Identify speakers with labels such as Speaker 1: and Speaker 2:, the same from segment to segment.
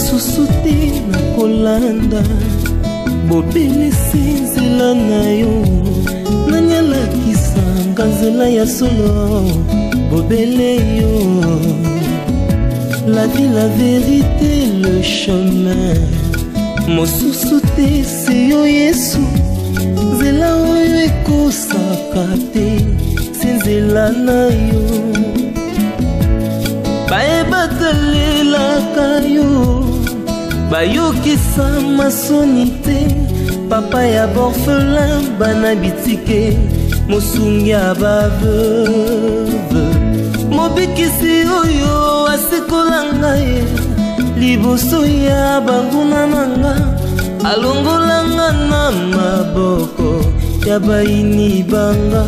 Speaker 1: lisusu te nakolanda bobelisi nzela na yo nani alakisanga nzela ya solo bobele yo la vie la vérité le chemin mosusu te se yo Yesu nzela oyo ekosaka te se nzela na yo bayebatalelaka yo bayokisa masoni te papa ya borphelin bana bitike mosungi ya baveuve mobikisi oyo asikola ngai liboso ya banguna nanga alongolanga na maboko ya baini banga.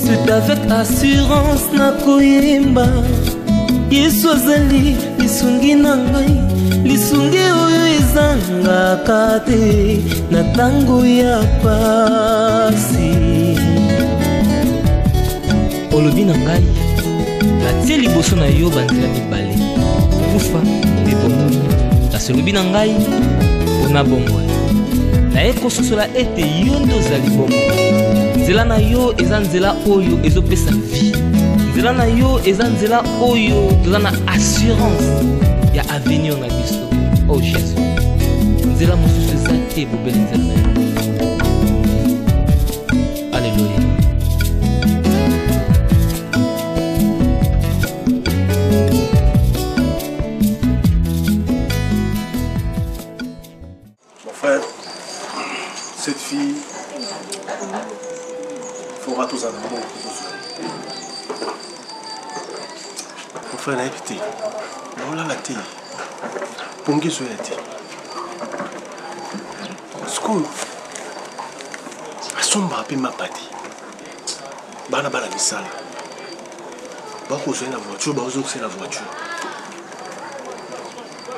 Speaker 1: C'est avec assurance nakoyemba Yesu azali lisungi na ngai lisungi oyo ezangaka te na tango ya pasi. Olobi na ngai natie liboso na yo banzela mibale kufa mpe bomoi kasi olobi na ngai mpona bomoi naye kososola ete yo nde ozali bomoi. Nzela na yo eza nzela oyo ezopesa vie. Nzela na yo eza nzela oyo toza na assurance ya avenir na biso. Oh Jésus, nzela mosusu eza te bobele nzela na yo. Alléluia.
Speaker 2: Mon frère, cette fille fera tous en amour. Mon frère n'a évité. Voilà la thé. Pongi sur la thé. Ce qu'on a son mapé ma pâté. Bana bana misala. Bako jouer la voiture, bako jouer la voiture.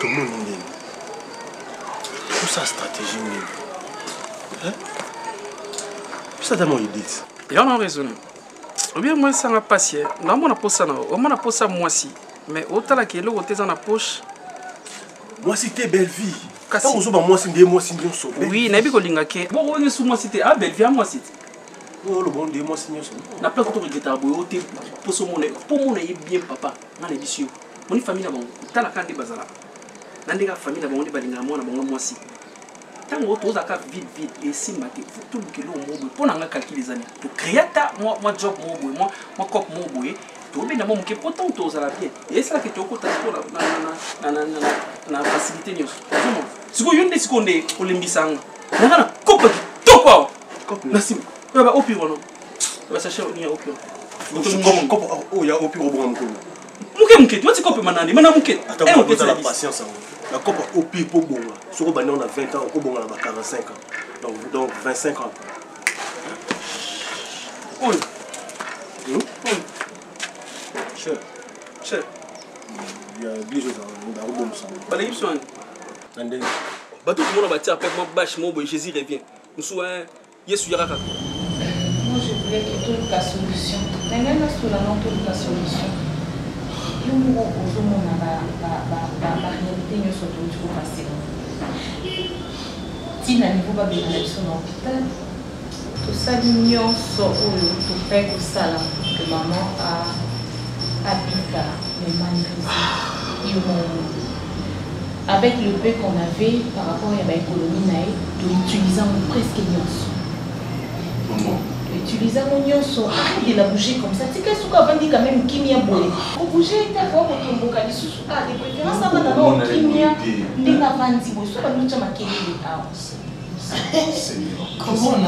Speaker 2: Tout le monde est tout ça stratégie même. Hein? Ça t'a mon idée.
Speaker 3: Il y en a raison. Ou bien moi ça m'a passé. Non moi na posa na. O na posa moi si. Mais autant la que le côté dans la poche.
Speaker 2: Moi si t'es belle vie. Quand on joue moi si ndé moi si ndé so.
Speaker 3: Oui, na bi ko linga ke. Bon on est sous moi c'était ah belle vie moi c'était.
Speaker 2: Oh le bon ndé moi si ndé so.
Speaker 3: Na pas ko to guitar boy o te poso mon pour mon bien papa. Na les bisio. Mon famille na bon. Tala kandi bazala. Nandika famille na bon ndi balinga moi na bon moi si. Tant que tu as vite et si maté tout le kilo pour n'en calculer les années tu crées moi job moi cop mon boy tu bien mon que pourtant tu as la bien et c'est là que tu as côté pour la facilité news si vous yonde seconde pour l'imbisang na cop topa cop merci ba au pire non ba sachet ni au pire
Speaker 2: cop oh ya au pire au bon
Speaker 3: muke tu vois cop manani mana muke
Speaker 2: attends la patience la coupe au pire pour bon. Sur le on a 20 ans, au bon on a 45 ans. Donc 25 ans.
Speaker 3: Oui.
Speaker 2: Cher. Il y a des choses dans le bon sens.
Speaker 3: Bah les gens. Bah tout le monde va tirer avec moi bâche mon boy Jésus revient. Nous sommes Yesu yaraka.
Speaker 4: Moi je voulais qu'il trouve la solution. Maintenant sur la non trouve la solution. Nous mourons au monde la réalité nous sommes toujours passés. Si na niveau pas bien aller sur l'hôpital, tout ça l'union sort où tout fait que ça là que maman a habité mais malgré avec le peu qu'on avait par rapport à l'économie naïe, nous utilisons presque nyonso. Utiliser mon nyonso, arrête de la bouger comme ça. Tu sais qu'est-ce qu'on va dire quand même kimia boy. Pour bouger, tu as voir que ton bocal sous ah de préférence ça va dans le kimia. Ndinga vanzi boy, ça va nous chama kelele ah. Comment on a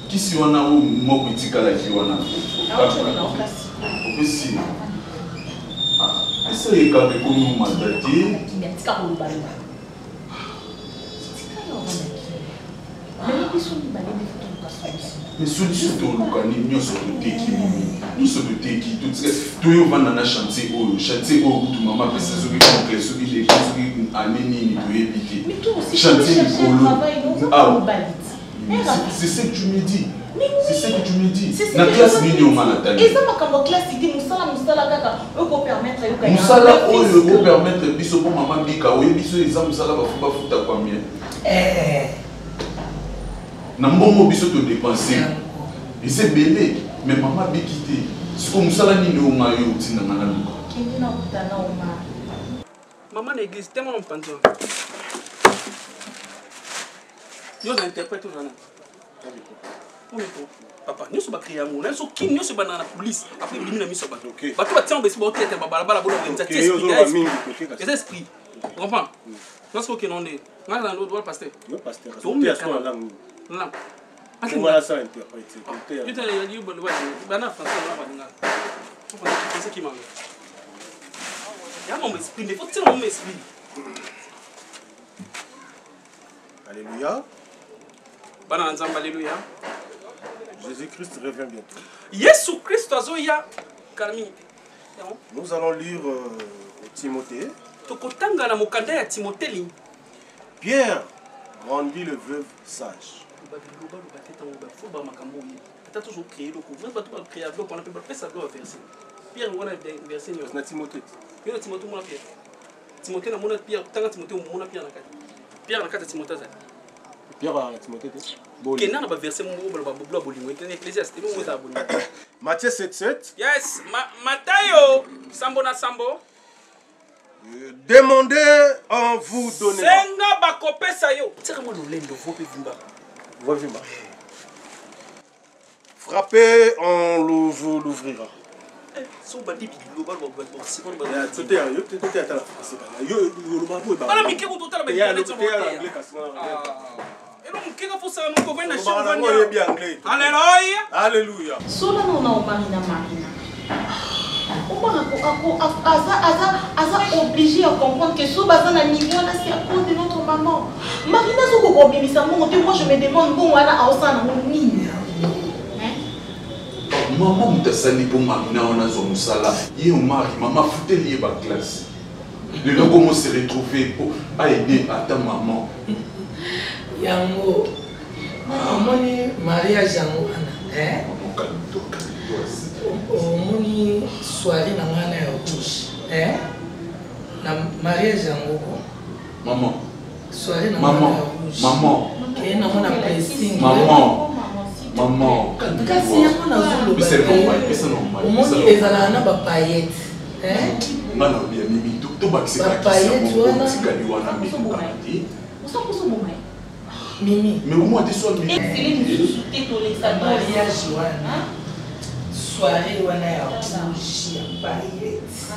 Speaker 5: qui si on a ou moi politique à la qui on a. Aussi. Ah, ça y est quand même nous mandater. Mais solution de l'organisme, nous sommes des qui nous sommes des qui tout ça. Tout le monde a chanté au tout maman parce que ceux qui ont les ceux qui amènent pour éviter. Chanter au ah c'est ce que tu me dis. C'est ce que tu me dis. La classe mignon malade.
Speaker 4: Et ça ma classe idée nous sommes musala kaka oko permettre yo kaya
Speaker 5: musala oyo oko permettre biso pour maman bika oyo biso eza musala bafuba futa combien na mbongo biso to dépenser et c'est belé mais maman bikité siko musala nini o ngayo utina ngana luka
Speaker 4: kindi na kutana oma
Speaker 3: maman na église tellement on pense yo na interprète aujourd'hui papa, nous sommes créés à nous. Nous sommes qui nous sommes dans la police. Après, nous sommes mis bateau. Bateau a tiens, on va se battre. Balabala, les esprits. Tu comprends? Nous sommes qui non né. Nous sommes dans l'autre pasteur.
Speaker 2: Le pasteur. Tu es sur la langue.
Speaker 3: Langue.
Speaker 2: Comment ça interpréter?
Speaker 3: Tu t'es dit bon ouais. Bana français là bana. C'est qui m'a. Il y a mon esprit, mais faut tirer mon esprit.
Speaker 2: Alléluia.
Speaker 3: Bana nzamba alléluia.
Speaker 2: Jésus-Christ revient bientôt.
Speaker 3: Jésus Christ azoya Carmi.
Speaker 2: Nous allons lire Timothée.
Speaker 3: Tokotanga na mokanda ya Timothée. Pierre
Speaker 2: rendit le veuve sage.
Speaker 3: Pierre on a versé na Timothée. Yo na Timothée mona Pierre. Timothée na mona Pierre, tanga Timothée mona Pierre na kati. Pierre na kati Timothée za.
Speaker 2: Pierre à Timothée.
Speaker 3: Kena na ba verset mo ba bolingo Ecclésiaste mo za bolingo.
Speaker 2: Matthieu 7:7.
Speaker 3: Yes, Matthieu sambo na sambo.
Speaker 2: Demandez, on vous donnera.
Speaker 3: Senga bakopesa yo. Tira mo lolendo vope vimba.
Speaker 2: Vimba. Frappez, on vous l'ouvrira.
Speaker 3: So bandi bi global ba second ba.
Speaker 2: C'était à la France. Yo ba po ba.
Speaker 3: Bala mi keko total ba.
Speaker 2: Ya le côté anglais kasina.
Speaker 3: Et donc keko faut ça no ko vena
Speaker 2: chez vous.
Speaker 3: Alléluia.
Speaker 2: Alléluia.
Speaker 4: Sola no na marina. Aza obligé à comprendre que ce bazan à niveau là c'est à cause de notre maman. Marina soko ko bimisa mo moi je me demande bon wana aosa na nini.
Speaker 5: Maman mutasali pour Marina on a zo musala. Ye mari maman futeli ba classe. Le logo comment se retrouver pour aider à ta maman.
Speaker 6: Yango. Amoni Maria Jango hein? Omoni soirée na ngana ya rouge na mariage yango
Speaker 5: maman
Speaker 6: soirée na ngana ya rouge
Speaker 5: maman
Speaker 6: ke na mona blessing
Speaker 5: maman
Speaker 6: kasi yango na zolo ba omoni ezala na ba paillettes
Speaker 5: ngana bien mimi to bakiseka tikali wana mimi
Speaker 6: mimi
Speaker 5: mais moi des soirs mimi
Speaker 6: mariage wana soirée wana ya rouge ya paillettes.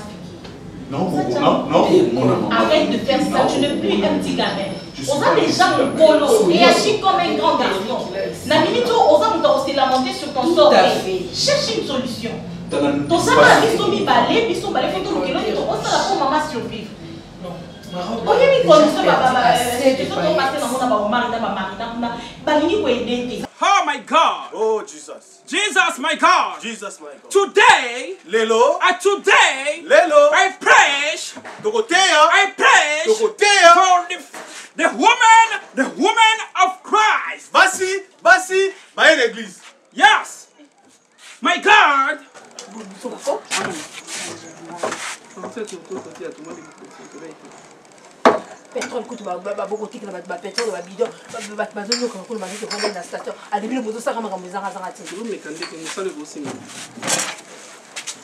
Speaker 5: Non, mon
Speaker 4: arrête de faire ça, tu n'es plus un petit gamin. On a déjà mon polo et agit comme un grand garçon. Na minute on va se lamenter sur ton sort. Cherche une solution. Ton ça biso mi balé, biso balé faut tout le kilo, on ça la pour maman survivre. Non. On y mi condition c'est tout on passer dans mon marina balini ko aider.
Speaker 3: Oh my God!
Speaker 2: Oh Jesus!
Speaker 3: Jesus my God!
Speaker 2: Jesus my God!
Speaker 3: Today,
Speaker 2: Lelo,
Speaker 3: today,
Speaker 2: Lelo,
Speaker 3: I preach.
Speaker 2: I
Speaker 3: preach for the woman of Christ.
Speaker 2: Basi, by l'église.
Speaker 3: Yes, my God.
Speaker 7: Pétrole coûte beaucoup de pétrole, bidon, bazolo quand on m'a dit que on est la station. À début le bozo ça comme mes arrêtés.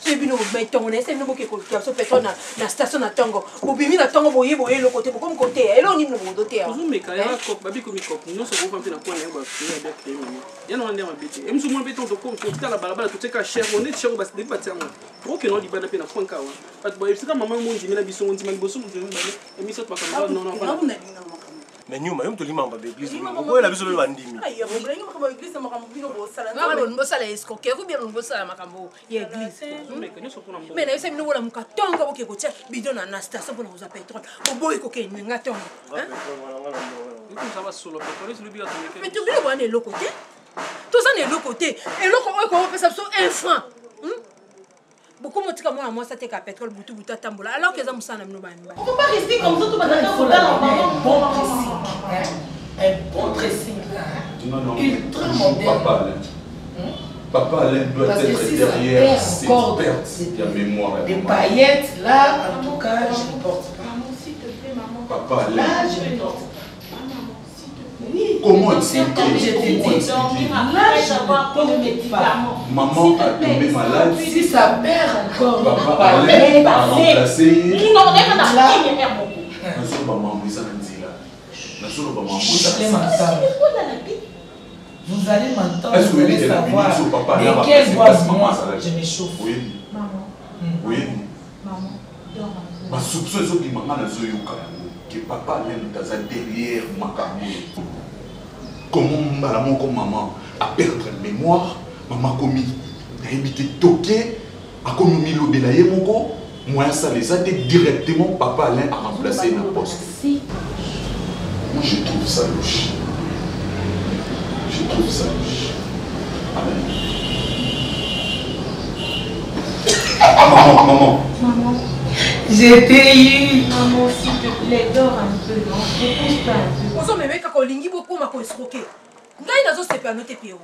Speaker 7: C'est bien nous mettons c'est nous qui so pétrole na station na Tongo. Bobimi na Tongo boye le côté comme côté. Et là on est no doté.
Speaker 3: Vous me kaya ko babi ko mi ko. Nous so ko famti na ko na ba bien créé. Ya no ande ma biti. E musu mo beton to ko ta la balabala to teka cher on est cher bas de batia mo. OK non di bana pe na fonka wa. But boy sika maman mo ndimi na biso on ndimi boso mo ndimi ba. E mi so pa ka non.
Speaker 2: Mais nous, même tout le monde de l'église, pourquoi la besoin de bandimi?
Speaker 7: Aïe, on veut pas que l'église soit makambo bino bosala. Non, on bosala escroquer, ou bien on bosala makambo l'église. Mais na yesa bino bola mukatonga boke kotia bidon na station pour nous pétrole. Bobo ikoke ninga tonga.
Speaker 3: Ça va solo pétrole, c'est le bilan.
Speaker 7: Mais tu veux voir les l'autre côté? Tout ça est l'autre côté. Et l'autre côté on peut ça un franc. Beaucoup de gens moi ça t'es qu'à pétrole boutou bouta tambola alors que ça me semble nous
Speaker 4: on peut pas rester comme ça tout le
Speaker 6: bon dressing un bon dressing ultra moderne
Speaker 5: Papa Alain doit
Speaker 6: Parce que
Speaker 5: être
Speaker 6: si
Speaker 5: derrière
Speaker 6: ça
Speaker 5: cette
Speaker 6: perd
Speaker 5: perte de mémoire.
Speaker 6: Des paillettes, là, en tout cas, je ne porte pas.
Speaker 4: Maman, s'il te plaît, maman.
Speaker 5: Papa Alain.
Speaker 6: Là, je ne porte pas.
Speaker 4: Maman, s'il te plaît.
Speaker 6: Oui.
Speaker 5: Comment
Speaker 6: Comme je t'ai dit,
Speaker 5: expliquer?
Speaker 4: Après, j'avoir pris le médicament.
Speaker 5: Maman a tombé malade.
Speaker 6: Si ça perd encore,
Speaker 5: Papa Alain a remplacé.
Speaker 4: Non, on est dans la première beaucoup.
Speaker 6: Vous allez m'entendre,
Speaker 5: est-ce que
Speaker 6: vous
Speaker 5: vous
Speaker 6: allez
Speaker 5: allez
Speaker 6: savoir
Speaker 5: savoir
Speaker 6: de quelle voix moi
Speaker 5: je
Speaker 6: je m'échauffe.
Speaker 5: Oui.
Speaker 4: Maman,
Speaker 5: Oui.
Speaker 4: maman, dors un peu.
Speaker 5: Ma soupçon est que maman n'a que papa Alain derrière Makambo. Comment maman comme maman a perdu la mémoire, maman commis a évité toquer, a commis l'eau de la yémoko, moi ça les a été directement papa Alain a remplacé le poste. Moi je trouve ça louche. Je trouve ça louche. Maman.
Speaker 4: Maman.
Speaker 6: J'étais eu.
Speaker 4: Maman, s'il te plaît, dors un peu, non? Repose pas un peu.
Speaker 7: Ozo meme kaka olingi beaucoup mako escroquer. Ngai nazo sepela note pe o.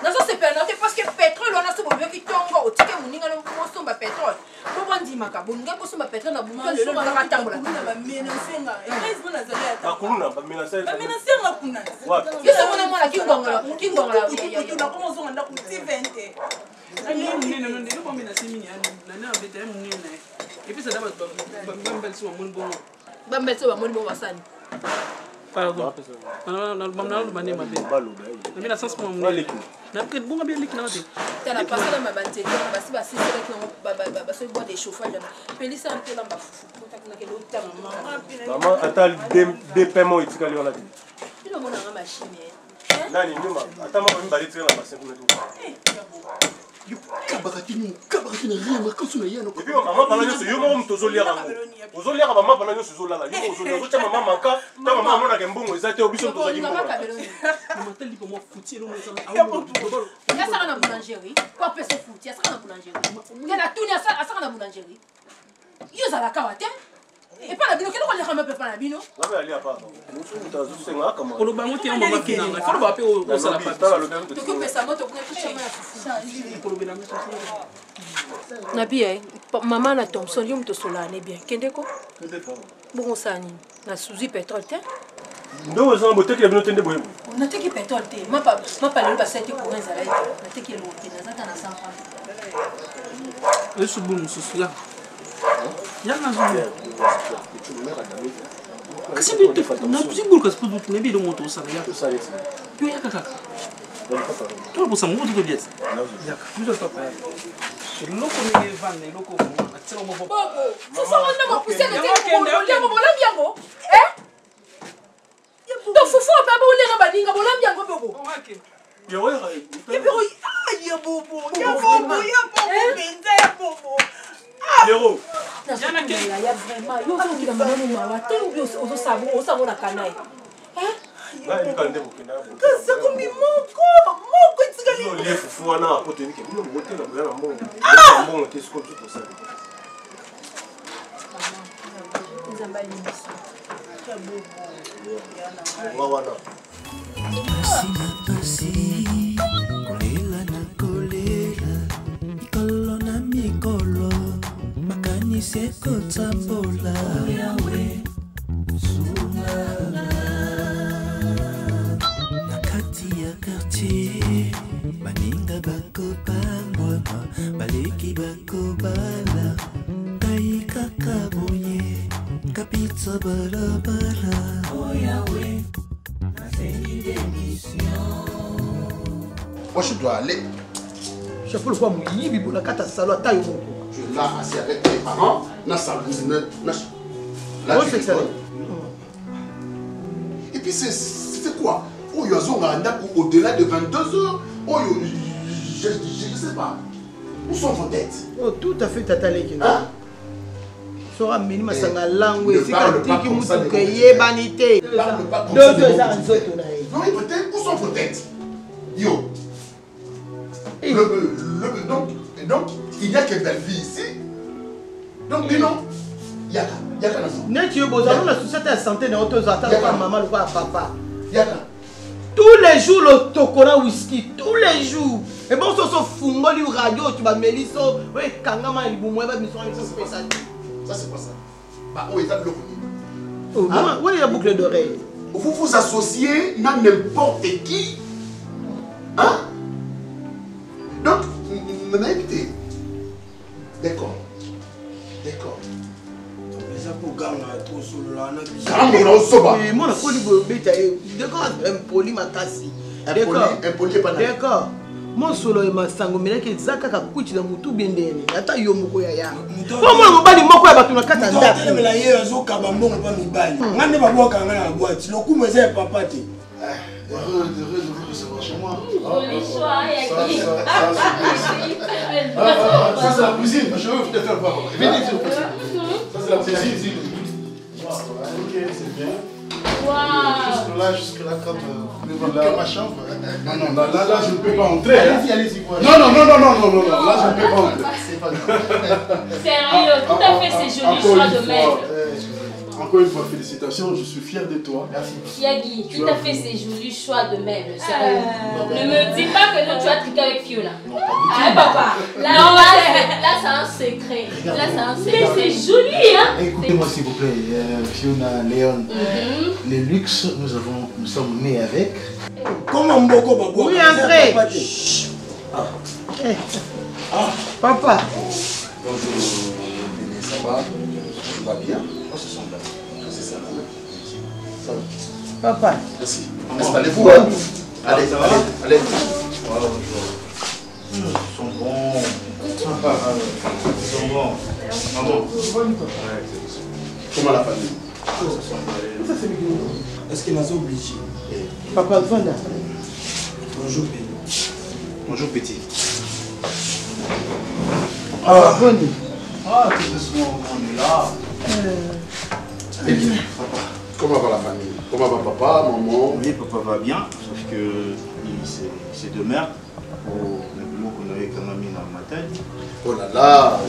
Speaker 7: Nazo sepela note parce que pétrole wana so bobe ki tongo otike muninga no mosomba pétrole. Bo bandi makabo ngai bosomba pétrole na bunga lelo na katambola.
Speaker 8: Ba mena senga. Est-ce que nazo ya ta?
Speaker 2: Akuna ba mena senga.
Speaker 8: Ba mena senga kuna.
Speaker 7: Yeso mona mona kingonga.
Speaker 8: Tu na comment on anda ku T20.
Speaker 3: Ali munene non de ko mena semini na na beta munene. Et puis ça d'abord bambel sur mon bon.
Speaker 7: Bambel so ba moni bo basani.
Speaker 3: Pardon. Non, bamna lo bane mabe. Na mina sans mon munene. Na peut bon bien lik na te.
Speaker 7: Tana pasala mabante na basi basi sele ki ba so bois de chauffage na. Pelisa un peu na ba fufu. Kota na ke lo tama.
Speaker 2: Maman atal des paiements itikali on a dit.
Speaker 7: Ilo mona nga machine.
Speaker 2: Nani nyuma atama ba mbali tika na basi kuna tu. Et puis maman pendant que yo mo mtozo lia rango. Ozo lia ba maman pendant que ozo lala. Yo ozo lia ozo chama maman manka, ta maman mona ke mbongo ezate obiso mtozo ki mbongo.
Speaker 3: Maman tell pour moi fouti lo mesa.
Speaker 7: Ya saka na boulangerie. Kwa pesa fouti, ya saka na boulangerie. Ya na tuni ya saka na boulangerie. Yo za la kawate. Et pas la bino kelo ko le xama pe pas la bino.
Speaker 2: Na ba ali apa. Musu mutazo senga kama.
Speaker 3: Ko lo ba moti maman finanga. Il faut ba pe o sala pa.
Speaker 7: Tu ko pesa moto ko ko chama
Speaker 3: Ko lo bena mesa.
Speaker 7: na bien maman na Thompson yo mto sola ne bien kende ko bon sani na suzi pétrole te
Speaker 2: ndo za mbote ki bino tende boyemo
Speaker 7: na teki pétrole te ma pa le passer pour un zala na teki lo te na zaka na 100 francs
Speaker 3: Le subum susula. Ya na zuya. Kasi bi te na siguro kasi produto ne bi do moto sala ya. Yo ya kaka. Todo por samu do dia. Ya ka. Yo tá pa. Loko ni vanne loko mo atira mo
Speaker 7: bobo so so na mo pousse le te mo bolam yango donc fufu pa ba ulenga baninga bolam yango bobo
Speaker 2: yo wa
Speaker 8: Ya bobo benza ya bobo.
Speaker 2: Lero.
Speaker 7: Yana ke ya vraiment yo so kila mano mawa te ozo sabo na kanai
Speaker 2: Ba ni kande bokina.
Speaker 8: Kasa kumi moko itikali.
Speaker 2: Yo le fufu wana apote ni ke bino mote na bwana mbongo. Mbongo te siko tout ça.
Speaker 7: Nzambali misa.
Speaker 8: Ya bobo.
Speaker 2: Wawana.
Speaker 9: Pasi kolela na kolela mikolo na mikolo makanisi ekotambola yawe sungala na kati ya quartier baninga bakopambwama baleki bakobala ngai kaka boye kapitsa balabala oyawe.
Speaker 10: Moi je dois aller.
Speaker 11: Je peux le voir mouiller, mais pour la carte à salon, taille au monde.
Speaker 10: Je suis là assis avec mes parents. Là, ça vous là,
Speaker 11: tu fais ça.
Speaker 10: Et puis c'est quoi? Oh, il y a au-delà de 22h. Oh, je ne sais pas. Où sont vos têtes?
Speaker 11: Oh, tout à fait, Tata Lekina.
Speaker 10: Hein?
Speaker 11: Sora minima sanga langue,
Speaker 10: c'est
Speaker 11: quand tu me dis vanité.
Speaker 10: Non, mais peut-être, où sont vos têtes? Yo. Donc, il n'y a que belle fille ici. Donc, mais non. Yaka.
Speaker 11: Ne tu es beau, on a société de santé, on te attend par maman ou par papa.
Speaker 10: Yaka.
Speaker 11: Tous les jours, le tokola whisky. Tous les jours. Et bon, ça, c'est fungoli radio, tu vas mêler ça. Oui, kangama, il vous motive, mais ça, c'est pas ça.
Speaker 10: Ça, c'est pas ça. Bah, où est le
Speaker 11: oh, où est la boucle d'oreille?
Speaker 10: Vous vous associez à n'importe qui. Hein? Donc, écoutez. D'accord. D'accord.
Speaker 11: D'accord. Mon solo est ma sango, mais là, qui est Zaka Kakuchi dans Moutou Bendene. Attends, Yomoko Yaya. Comment on va dire Moko à Batuna Kata?
Speaker 12: Mais la hier, zo kabambo pas mi bali. Ngane ba boka ngana la boîte. Le coup, mais c'est papa ti.
Speaker 10: Heureux de vous recevoir chez moi. Ça, c'est la cuisine. Je vais vous faire voir. Venez, s'il vous plaît. Ça, c'est la cuisine. Ok, c'est bien.
Speaker 13: Wow. Jusque là, quand vous venez ma chambre.
Speaker 10: Non, là, je ne peux pas entrer.
Speaker 13: Allez-y.
Speaker 10: Non, là, je ne peux pas entrer.
Speaker 13: C'est pas grave.
Speaker 14: Sérieux, tout à fait, c'est joli choix de meuble.
Speaker 10: Encore une fois, félicitations, je suis fier de toi.
Speaker 13: Merci.
Speaker 14: Yagi, tout à fait, c'est joli choix de meuble. Sérieux. Ne me dis pas que non, tu as triqué avec Fiona. Ah, papa. Là, c'est un secret. Là, c'est un secret. Mais c'est joli, hein.
Speaker 13: Écoutez-moi, s'il vous plaît, Fiona, Léon. Les luxes, nous sommes nés avec.
Speaker 12: Comment Mboko va boire?
Speaker 11: Oui, entrez. Papa.
Speaker 10: Bonjour, ça va? Tout va bien? Ce sont là. C'est ça. Ça va.
Speaker 11: Papa.
Speaker 10: Merci. Installez-vous. Allez.
Speaker 13: Bonjour. Ils sont bons. Maman.
Speaker 10: Comment la famille?
Speaker 12: Est-ce qu'il n'a obligé?
Speaker 11: Papa, Vanda.
Speaker 12: Bonjour, Petit.
Speaker 13: Bonjour, Petit.
Speaker 11: Ah, Bonnie.
Speaker 13: Ah, tout doucement, on est là.
Speaker 10: Eh bien, comment va la famille? Comment va papa, maman?
Speaker 13: Oui, papa va bien, sauf que c'est de merde pour le boulot qu'on avait quand même mis dans ma tête.
Speaker 10: Oh là là,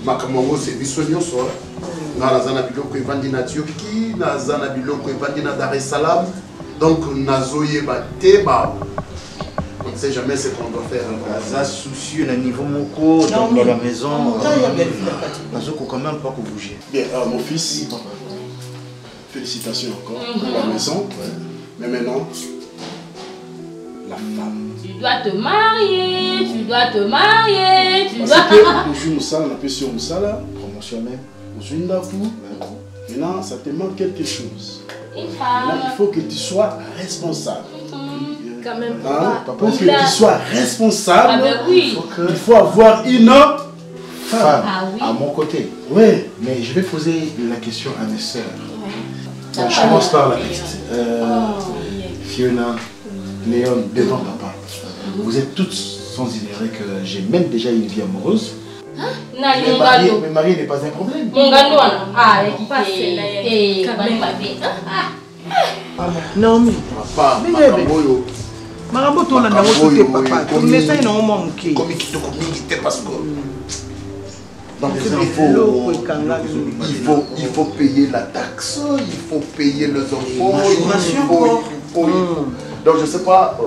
Speaker 10: makamamo c'est bisogno so. Nazana biloko evandi na Turquie, nazana biloko evandi na Dar es Salaam. Donc nazoye bate ba. On ne sait jamais ce qu'on doit faire.
Speaker 13: Naza soucieux le niveau moko dans la maison. Nazo quand même pas qu'on bouger.
Speaker 10: Bien, mon fils. Félicitations encore pour la maison. Mais maintenant, la femme.
Speaker 14: Tu dois te marier, tu dois...
Speaker 10: Toujours Moussala, on appelle sur Moussala.
Speaker 13: Promotion même.
Speaker 10: Aujourd'hui, maintenant, ça te manque quelque chose.
Speaker 14: Une
Speaker 10: Là, il
Speaker 14: femme.
Speaker 10: faut que tu sois responsable.
Speaker 14: Quand même,
Speaker 10: Hein?
Speaker 14: papa.
Speaker 10: Pour que tu sois responsable,
Speaker 14: Ah ben oui.
Speaker 10: il faut avoir une
Speaker 13: Femme
Speaker 14: Ah oui.
Speaker 13: à mon côté.
Speaker 10: Oui.
Speaker 13: Mais je vais poser la question à mes sœurs.
Speaker 14: Ouais.
Speaker 13: Donc, je commence par la petite. Fiona, Léon, devant papa. Vous êtes toutes sans ignorer que j'ai même déjà une vie amoureuse.
Speaker 14: Nani
Speaker 13: Mais marié n'est pas un problème.
Speaker 14: Mon gars, ah,
Speaker 11: Non, mais.
Speaker 10: Papa, Makaboyo.
Speaker 11: Marambo tola na woto te papa. Comme message na mama muke.
Speaker 10: Comme kitoko mingi te parce que donc il faut payer la taxe, il faut payer les enfants, il faut. Donc je sais pas.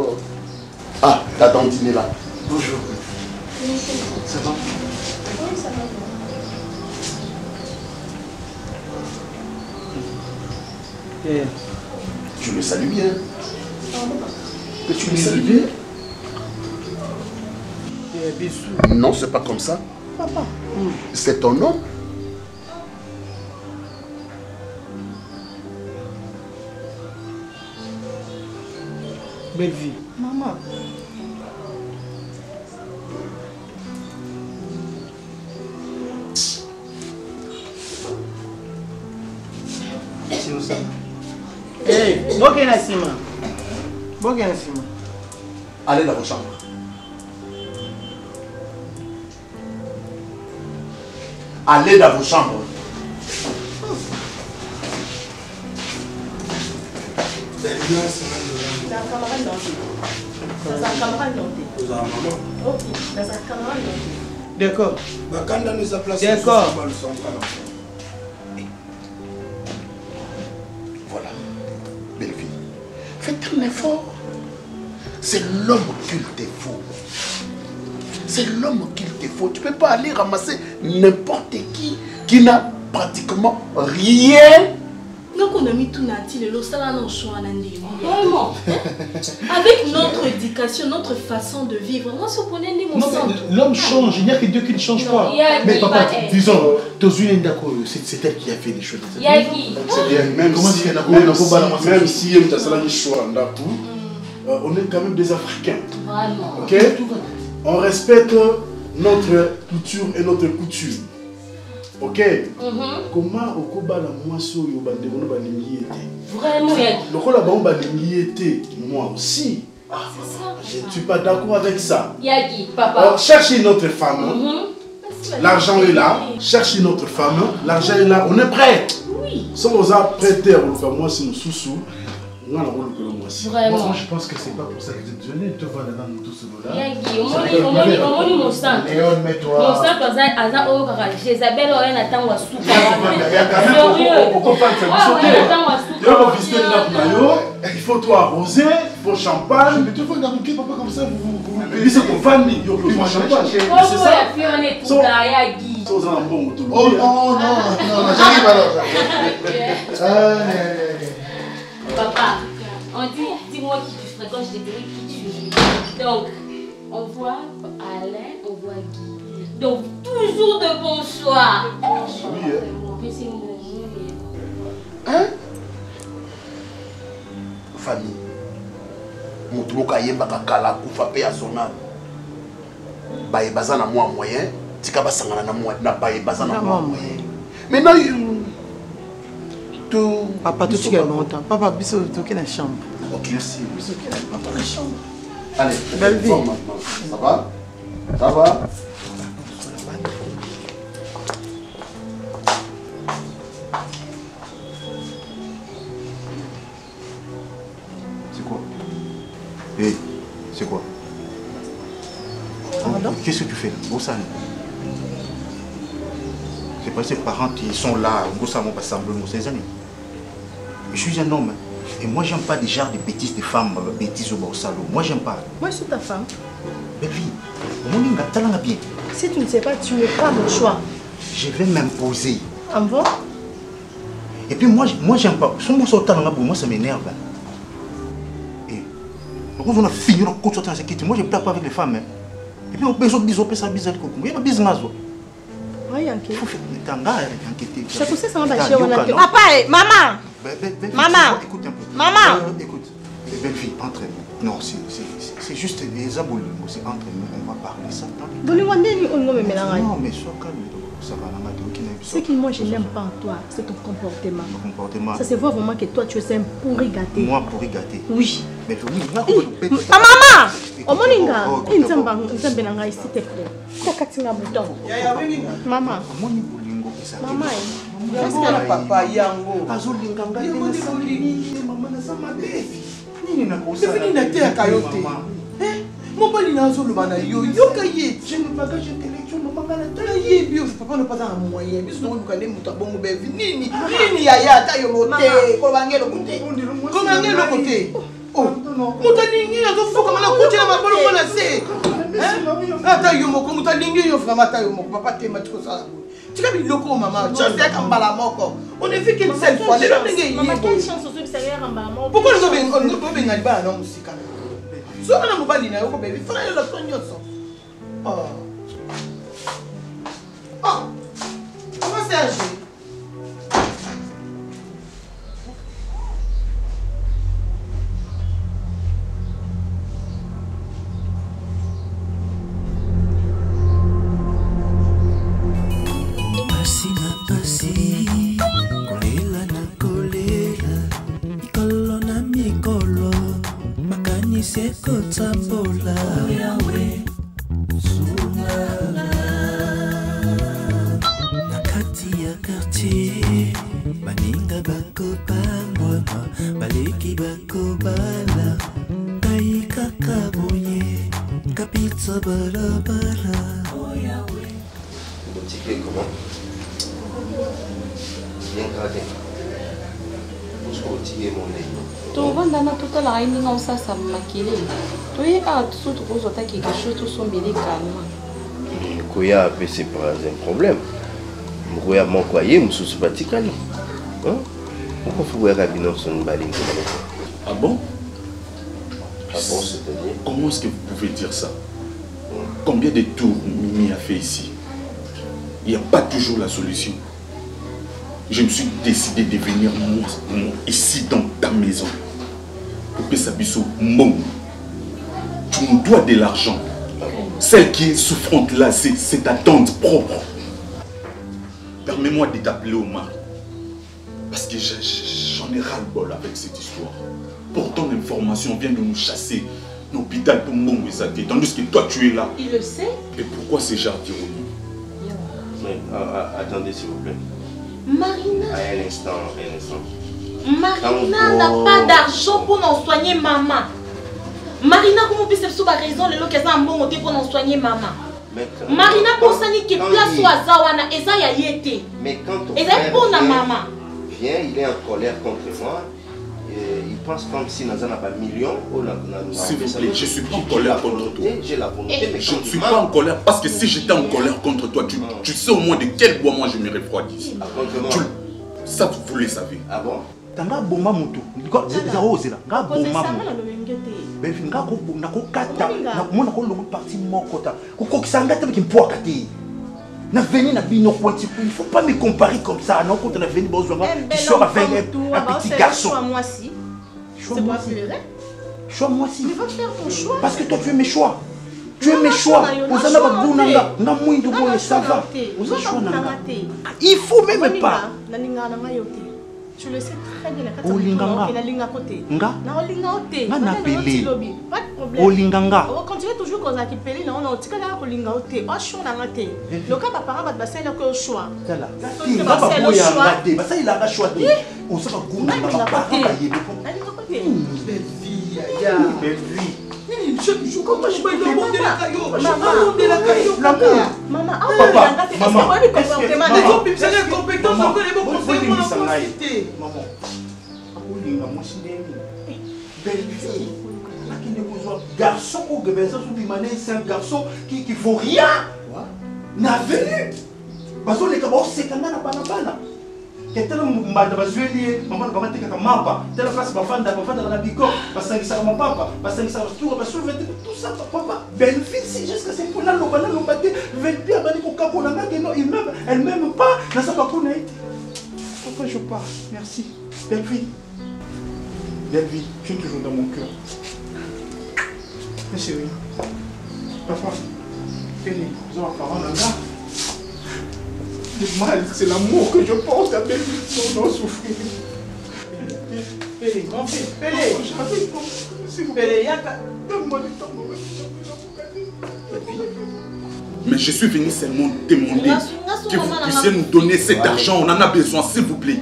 Speaker 10: Ah, la dentine est là.
Speaker 13: Bonjour. Ça va?
Speaker 14: Oui, ça va.
Speaker 10: Je le salue bien. Que tu le salues bien? Non, c'est pas comme ça.
Speaker 11: Papa.
Speaker 10: C'est ton nom.
Speaker 11: Belle vie. Maman.
Speaker 13: Si nous sommes.
Speaker 11: Hey, Boké Nassima. Boké Nassima.
Speaker 10: Allez dans vos chambres. Allez dans vos chambres.
Speaker 11: D'accord.
Speaker 12: D'accord.
Speaker 10: Voilà. Belle fille. Faites très un effort. C'est l'homme qu'il te faut. C'est l'homme qu'il te faut. Tu ne peux pas aller ramasser n'importe qui n'a pratiquement rien.
Speaker 14: Donc on a mis tout natif, le sala non choix vraiment. Avec notre éducation, notre façon de vivre, moi ce qu'on est ni mon centre.
Speaker 10: L'homme change, il n'y a que Dieu qui ne change pas. Mais papa, disons, c'est elle qui a fait les choses.
Speaker 5: Même si tu as salami choix, on est quand même des Africains.
Speaker 14: Vraiment.
Speaker 5: Ok? On respecte notre culture et notre coutume. Ok? Comment au Koba la moisson yo bande mono balingi était?
Speaker 14: Vraiment.
Speaker 5: Le Kola ba balingi était moi aussi. Je ne suis pas d'accord avec ça.
Speaker 14: Yagi, papa.
Speaker 5: Alors, cherchez notre femme. L'argent est là. Cherchez notre femme. L'argent est là. On est prêt.
Speaker 14: Oui.
Speaker 5: Si on a prêté, on fait moi c'est nous sous-sous.
Speaker 14: Vraiment.
Speaker 10: Moi, je pense que c'est pas pour ça que vous êtes venus. Te voir dans tout ce lot-là.
Speaker 14: Yagi, on m'a dit mon sang.
Speaker 10: Léon, mets-toi.
Speaker 14: Mon sang, par exemple, Aza Okara, Jézabel, on attend wa soupe.
Speaker 5: Il faut toi arroser, il faut champagne. Mais tu vois, dans le papa comme ça, vous buvez ce qu'on va mis. Il faut champagne. C'est ça.
Speaker 10: Oh non, j'arrive alors.
Speaker 14: Papa, on dit, dis-moi qui tu fréquentes, je te dirai qui tu es. Donc, on voit Alain, on voit Guy. Donc, toujours de bons choix.
Speaker 10: Oui,
Speaker 14: mais c'est mon
Speaker 10: hein? Famille. Moutouka yebaka kala kufa pe ya sonal. Baye bazana moi moyen, tika basangana na moi na baye bazana moi moyen. Maintenant
Speaker 11: papa, tout est longtemps. Papa, bisous, tout est dans la chambre.
Speaker 10: Ok, merci. Bisous, papa, dans la chambre. Allez,
Speaker 11: belle vie.
Speaker 10: Ça va? Ça va?
Speaker 13: C'est quoi? Hé, c'est quoi? Qu'est-ce que tu fais là? Bossan. C'est pas ses parents qui sont là, Bossan, mon passable, ses amis. Je suis un homme. Et moi, j'aime pas des genres de bêtises de femmes, bêtises au Borsalo. Moi, j'aime pas.
Speaker 4: Moi, je suis ta femme.
Speaker 13: Belle fille, Moninga, t'as bien.
Speaker 4: Si tu ne sais pas, tu n'es pas mon choix.
Speaker 13: Je vais m'imposer.
Speaker 4: En bon?
Speaker 13: Et puis moi j'aime pas. Si on sort dans moi, ça m'énerve. Et quand on a fini, on continue à se moi je ne plains pas avec les femmes. Et puis on peut se ça bizarre. Il y a un business.
Speaker 4: Oui, ok.
Speaker 13: Je
Speaker 4: sais ça m'a bâché. Papa, maman! Maman!
Speaker 13: Écoute un peu.
Speaker 4: Maman!
Speaker 13: Écoute, belle fille, entre nous. Non, c'est juste les abonnés. C'est entre nous, on va parler ça.
Speaker 4: Non,
Speaker 13: mais sois calme. Ça va,
Speaker 4: ce que moi je n'aime pas en toi, c'est ton comportement.
Speaker 13: Mon comportement.
Speaker 4: Ça se voit vraiment que toi tu es un pourri gâté.
Speaker 13: Moi pourri gâté?
Speaker 4: Oui.
Speaker 13: Mais
Speaker 4: maman! Oh moninga, il t'aime bien ici t'es prêt. T'as qu'à un bouton. Maman. Maman.
Speaker 11: Maman, papa yango.
Speaker 13: Azolinga ngai maman na sama be.
Speaker 11: Nini na kosa? Nini na te akayote? Mobali na azoloba na yo, yoka ye.
Speaker 13: J'ai une bagage intellectuel, maman na
Speaker 11: ta ye bio, papa n'a pas un moyen. Biso no luka ne muta bongo be nini? Nini yaya ta yo mote, ko bangelo kote. Ko bangelo kote. Oh, mutalingi azo fuka mana kote na mabolo mona se. Ata yo moko mutalingi yo vraiment ta yo moko papa te matiko sala. Tu as vu le coup, maman. Tu as fait un balamoko. On est fait qu'une seule fois.
Speaker 14: Maman, quelle chance au extérieur en balamoko.
Speaker 11: Pourquoi nous avons un alba à l'homme aussi quand même? Si on a un mobile, il faut aller le soigner. Oh. Oh. Comment c'est âgé?
Speaker 9: Seko tapola yawe sungala nakati ya quartier baninga bako pambwa baleki bako bala kai kakabonye kapitsa barabara yawe
Speaker 15: boutique comment bien gradé jusqu'au tiers mon nez
Speaker 4: tovanda na totala ayininga osasa makele toyeka tusutu kozota quelque chose tosombele calme.
Speaker 15: Koya c'est pas un problème. Koya moko aye mususu batikali. Pourquoi faut voir Rabino son balingo?
Speaker 5: Ah bon?
Speaker 15: Ah bon, c'est-à-dire?
Speaker 5: Comment est-ce que vous pouvez dire ça? Combien de tours Mimi a fait ici? Il n'y a pas toujours la solution. Je me suis décidé de venir moi ici dans ta maison. Pour que ça puisse mon. Tu me dois de l'argent. Celle qui est souffrante là, c'est ta tante propre. Permets-moi de t'appeler Omar. Parce que j'en ai ras-le-bol avec cette histoire. Pour ton information, on vient de nous chasser l'hôpital pour mon Wezake, tandis que toi tu es là.
Speaker 4: Il le sait.
Speaker 5: Et pourquoi ces genre d'ironie?
Speaker 15: Attendez s'il vous plaît.
Speaker 4: Marina.
Speaker 15: Un instant.
Speaker 4: Marina n'a pas d'argent pour nous soigner maman. Marina, comment peut-ce que raison le qu'elle a un bon côté pour nous soigner maman? Marina pour ça ni que place au Azawana et ça y a été.
Speaker 15: Mais quand on
Speaker 4: maman.
Speaker 15: Viens, il est en colère contre moi. Il pense comme si nous avons pas millions.
Speaker 5: S'il vous plaît, je ne suis pas en colère contre toi.
Speaker 15: J'ai la volonté, mais
Speaker 5: je ne suis pas en colère parce que si j'étais en colère contre toi, tu sais au moins de quel bois moi je me refroidis. Ça, vous le savez.
Speaker 15: Ah bon?
Speaker 13: Tanga bomba mutu. Zao zela. Nga bomba mutu. Belfi nga ko nako kata. Nakomona ko logo parti mokota. Ko kokisanga te kimpoa kati. Na veni na bino kwati. Il faut pas me comparer comme ça. Non, quand on a venu bozonga, tu sors avec un petit garçon.
Speaker 4: Choix moi si.
Speaker 13: Choix moi si.
Speaker 4: Choix moi si. Mais va faire ton choix.
Speaker 13: Parce que toi tu es mes choix. Tu es mes choix. Osana babunanga. Na mwindu boye ça va. Osa choix nanga. Il faut même pas.
Speaker 4: Tu le sais très bien.
Speaker 13: Olinganga. Nga.
Speaker 4: Na olinga ote.
Speaker 13: Na napele.
Speaker 4: Pas de problème.
Speaker 13: Olinganga.
Speaker 4: On continue toujours quand on a peli na on tika na olinga ote. O choix na ngate. Le cas papa va passer le choix.
Speaker 13: Tala. Nga ba boya ngate. Basa il a choix de. On se va goumer na papa ba yebe. Belle vie. Belle vie.
Speaker 11: Comment je vais demander la caillou?
Speaker 4: Maman,
Speaker 13: garçon c'est un garçon qui vaut rien. N'a venu. Parce que les cabos c'est quand même pas. Ketela mbanda bazweli mama na bamateka kamapa tela place bafanda na biko basangisa kama papa basangisa bastura basuvete tout ça papa bénéfice jusqu'à ce point là lobate vendi abani ko kapona ngake non elle même pas na ça pas connaître. Papa je pars merci belle vie tu es toujours dans mon cœur. Mais chérie papa Kenny vous avez parlé là. Mal, c'est l'amour que je porte à belle vie sans en souffrir.
Speaker 11: Pélé, mon fils, Pélé. Pélé, donne-moi du temps.
Speaker 5: Mais je suis venu seulement demander que vous puissiez nous donner cet argent. On en a besoin, s'il vous plaît.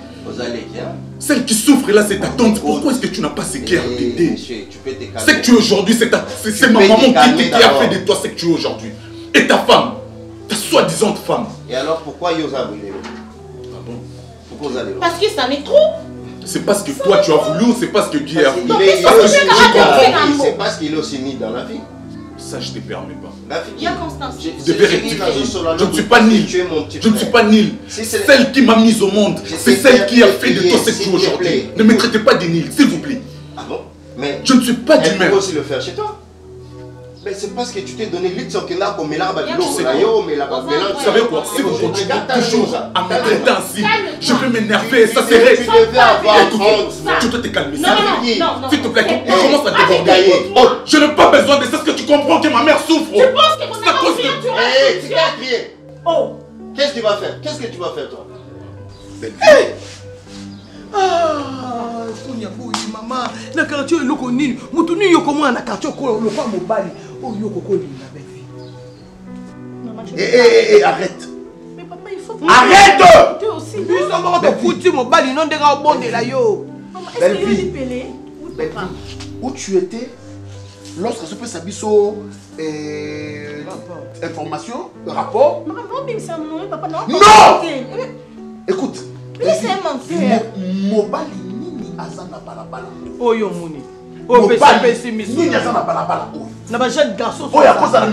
Speaker 5: Celle qui souffre là, c'est ta tante. Pourquoi est-ce que tu n'as pas ce cœur d'aider? C'est que tu es aujourd'hui, c'est ma maman qui a fait de toi ce que tu es aujourd'hui. Et ta femme. Ta soi-disant femme.
Speaker 15: Et alors pourquoi Yosa a brûlé?
Speaker 5: Ah bon?
Speaker 15: Pourquoi vous allez?
Speaker 4: Parce que ça n'est trop.
Speaker 5: C'est parce que toi tu as voulu ou c'est parce que Dieu a voulu?
Speaker 15: C'est parce qu'il est aussi mis dans la vie.
Speaker 5: Ça je ne te permets pas.
Speaker 4: Il y a Constance.
Speaker 5: Je vais rectifier. Je ne suis pas nul. Je ne suis pas nul. Celle qui m'a mise au monde, c'est celle qui a fait de toi ce que tu es aujourd'hui. Ne me traitez pas de nul, s'il vous plaît.
Speaker 15: Ah bon? Mais
Speaker 5: je ne suis pas du même.
Speaker 15: Elle peut aussi le faire chez toi. Mais c'est parce que tu t'es donné l'île sur Kena comme là,
Speaker 5: vous savez quoi? Si vous continuez toujours à me traiter ainsi, je vais m'énerver, ça serait.
Speaker 15: Tu devais avoir honte.
Speaker 5: Tu dois te calmer.
Speaker 4: Non.
Speaker 5: S'il te plaît, tu commences à déborder. Je n'ai pas besoin de ça, est-ce que tu comprends que ma mère souffre?
Speaker 4: Je pense que mon amant vient, tu vois.
Speaker 15: Hé, tu t'as crié. Oh, qu'est-ce que tu vas faire? Qu'est-ce que tu vas faire, toi?
Speaker 11: Ah, Sonia Boui, maman, na quartier loko nini, mutu ni yoko mwa na quartier ko lo kwa mobali, o yoko ko ni na belle vie.
Speaker 10: Arrête.
Speaker 11: Mais papa, il faut
Speaker 10: arrête.
Speaker 11: Tu aussi. Lui ça va te foutre mobali non denga au bonde la yo.
Speaker 4: Maman, est-ce que tu pelé? Oui, papa.
Speaker 10: Où tu étais lorsque ce peut s'abisso information, rapport?
Speaker 4: Maman, mais c'est mon papa non.
Speaker 10: Non. Écoute.
Speaker 4: Laissez mentir.
Speaker 10: Mobali nini azana balabala.
Speaker 11: Oyo moni. O pessimisme.
Speaker 10: Nini azana balabala oyo.
Speaker 11: Na ba jeune garçon.
Speaker 10: Oyo akozala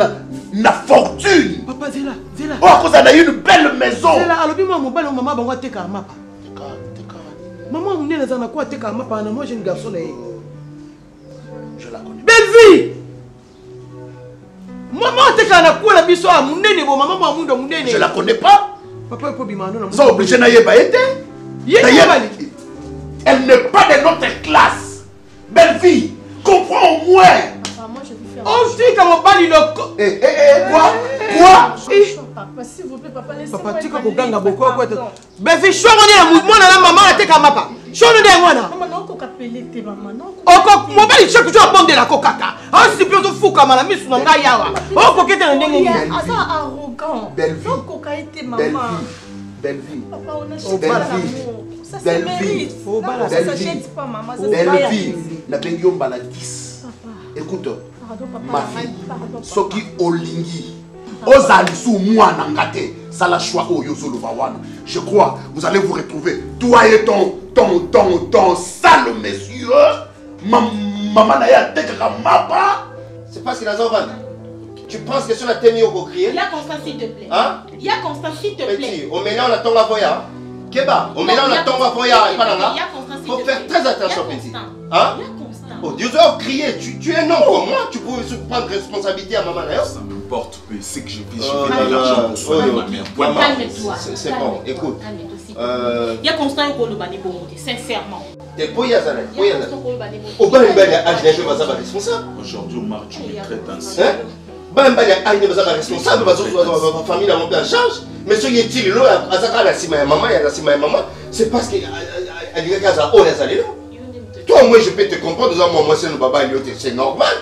Speaker 10: na fortune.
Speaker 11: Papa Zela.
Speaker 10: Oyo akozala une belle maison.
Speaker 11: Zela alobi moi mobali maman bango ateka mapa. Maman on est dans quoi ateka mapa na moi jeune garçon na.
Speaker 10: Je la connais.
Speaker 11: Belle vie. Maman ateka na quoi la biso a munene bo maman mo mundo munene.
Speaker 10: Je la connais pas.
Speaker 11: Papa ko bimano na.
Speaker 10: Ça obligé na yeba été. Elle n'est pas de notre classe. Belle fille, comprends au moins.
Speaker 4: Papa, moi je vais faire.
Speaker 11: Oh, si, comme on parle,
Speaker 10: quoi?
Speaker 4: Papa, s'il vous plaît, papa, laissez-moi.
Speaker 11: Papa, tu comprends beaucoup. Belle fille, je suis en mouvement, maman, elle était comme papa. Je suis en mouvement.
Speaker 4: Maman, non, qu'on appelle tes mamans, non.
Speaker 11: Oh, mon bel, je suis en train de la coca. Oh, c'est plus de fou comme la mise sur la yawa. Oh, pour que tu aies un démon.
Speaker 4: C'est arrogant.
Speaker 10: Belle vie.
Speaker 4: Non, qu'on ait maman.
Speaker 10: Belle vie.
Speaker 4: Papa, on achète pas l'amour. Ça se mérite. Ça s'achète pas, maman.
Speaker 10: Belle vie. La bengion bala 10. Écoute, ma fille, ce qui olingi, ozalisu mouana ngate, ça la choix au yozolo bawana. Je crois, vous allez vous retrouver. Toi et ton sale monsieur, maman n'a pas de mapa.
Speaker 15: C'est parce qu'il a Zovan. Tu penses que sur la télé, on va crier?
Speaker 4: Il y a Constance, s'il te plaît.
Speaker 15: Hein?
Speaker 4: Il y a Constance, s'il te plaît.
Speaker 15: Petit, au mélange, on attend la voya. Keba, au mélange, on attend la voya. Il faut faire très attention, petit. Hein? Oh, Dieu doit crier. Tu es un homme comme moi. Tu pouvais prendre responsabilité à maman d'ailleurs.
Speaker 5: Ça m'importe, mais c'est que je vis de l'argent pour soigner ma mère.
Speaker 15: Calme-toi. C'est bon, écoute.
Speaker 4: Il y a Constant qui est le sincèrement.
Speaker 15: Et pour y aller, au bas, il y a un responsable.
Speaker 5: Aujourd'hui, Omar, tu me traites ainsi.
Speaker 15: Il y a un responsable, ma famille n'a pas en charge. Mais ce qui est il là, c'est parce qu'il y a des gars qui ont toi, moi, je peux te comprendre, moi, c'est le baba, c'est normal.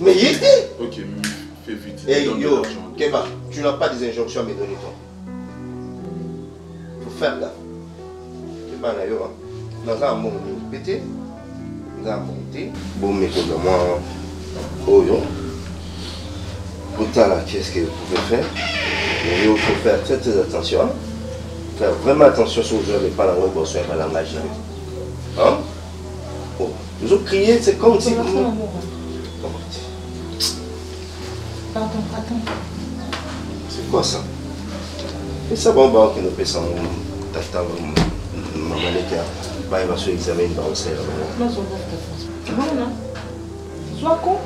Speaker 15: Mais il était.
Speaker 5: Ok, fais vite.
Speaker 15: Hey yo, Keba, tu n'as pas des injonctions à me donner, toi. Faut faire gaffe. Keba, là, yo, dans un monde, nous pété, nous avons monté. Bon, mais comme moi, oh yo, pourtant, là, qu'est-ce que vous pouvez faire? Mais il faut faire très, très attention. Faire vraiment attention sur les gens, pas la web, sur le langage. Hein? Nous avons crié, c'est comme si...
Speaker 4: Attends.
Speaker 15: C'est quoi ça? Et ça, bon, bah, qui nous fait ça, tata, maman, il va se examiner dans le cerveau.
Speaker 4: Non, c'est bon, là. Sois con.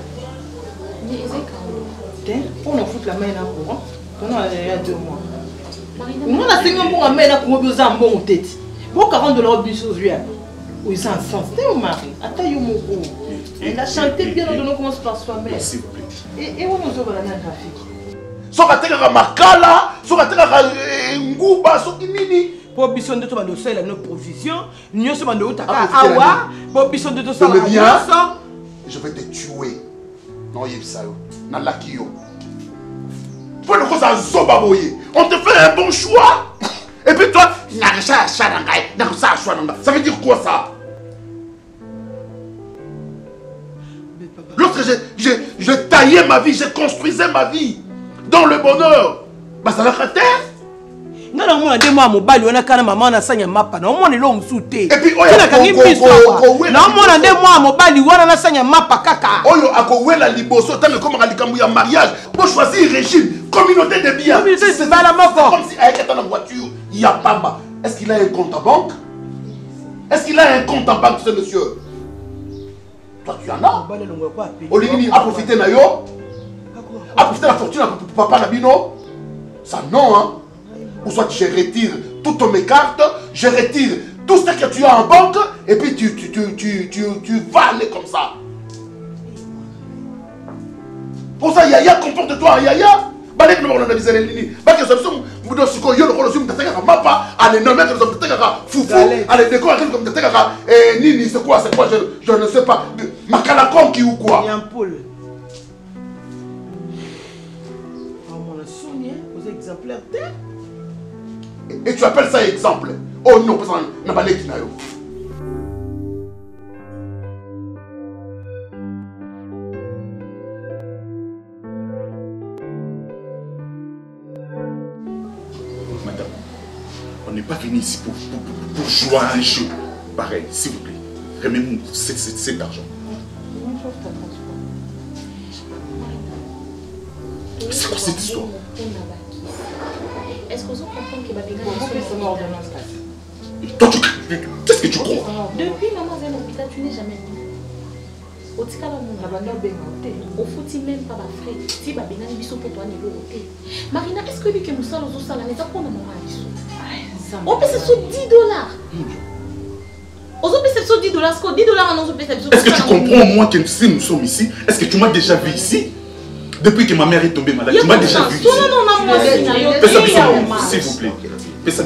Speaker 4: Mais c'est quand on a foutu la main là pour on a il y a 2 mois. On a 5 mois pour la main là pour besoin de bon tête. Pour 40 $, du sourire. Oui, c'est un sens. C'était mon mari. Attends, mon coup. Elle a chanté bien, on commence par soi-même.
Speaker 5: S'il vous plaît.
Speaker 4: Et on nous ouvre la graphique.
Speaker 10: Sokateka makala, sokateka nguba, sokinini.
Speaker 11: Pour bison de toi, nous avons nos provisions. Nous sommes de Outaka. Awa. Pour bison de toi,
Speaker 10: je vais te tuer. Non, Yebsayo. Nalakiyo. Pour le cause à Zobaboye. On te fait un bon choix. Et puis toi, ça veut dire quoi ça? Lorsque je taillais ma vie, je construisais ma vie dans le bonheur, bah ça va rater.
Speaker 11: Non, non, moi, 2 mois, mon bal, on a quand même maman, on a 5 mapa, non, moi, on est long souté.
Speaker 10: Et puis,
Speaker 11: on a quand même plus non, moi, on a 2 mois, mon bal, on a 5 mapa, caca.
Speaker 10: Oyo, à quoi la liboso, tant que comme un mariage, pour choisir régime, communauté de biens.
Speaker 11: C'est pas la mort.
Speaker 10: Comme si, avec dans la voiture, il y a pas. Est-ce qu'il a un compte en banque? Est-ce qu'il a un compte en banque, ce monsieur? Toi, tu en as? Olivini a profité de yo? A profité de la fortune de papa Nabino? Ça non, hein? Ou soit je retire toutes mes cartes, je retire tout ce que tu as en banque, et puis tu vas aller comme ça. Pour ça, Yaya, comporte-toi, Yaya. Balek no na bizele nini baki so vous do siko yo lokolo sum tateka mapa ale no mettre so tateka fufu ale décor comme tateka nini c'est quoi je ne sais pas makala konki ou quoi
Speaker 11: Yampoule. On a sonné aux exemplaires.
Speaker 10: Et tu appelles ça exemple? Oh non, parce qu'on n'a pas les kinayo.
Speaker 5: Madame, on n'est pas venu ici pour jouer à un jeu. Pareil, s'il vous plaît. remets-moi cet argent. C'est quoi cette histoire?
Speaker 4: Est-ce qu'on comprend que Babina
Speaker 5: toi, qu'est-ce que tu crois?
Speaker 4: Depuis maman est à l'hôpital, tu n'es jamais venu. Au tika la mon au fouti même pas ma frère. Si Babina n'est pas pour toi ni l'autre. Marina, est-ce que lui que nous sommes aux salles n'est pas pour nous on peut se sur $10. On peut se sur $10, $10 on peut se.
Speaker 5: Est-ce que tu comprends moi que si nous sommes ici, est-ce que tu m'as déjà vu ici? Depuis que ma mère est tombée malade, tu m'as déjà vu ici. S'il vous plaît. Fais ça,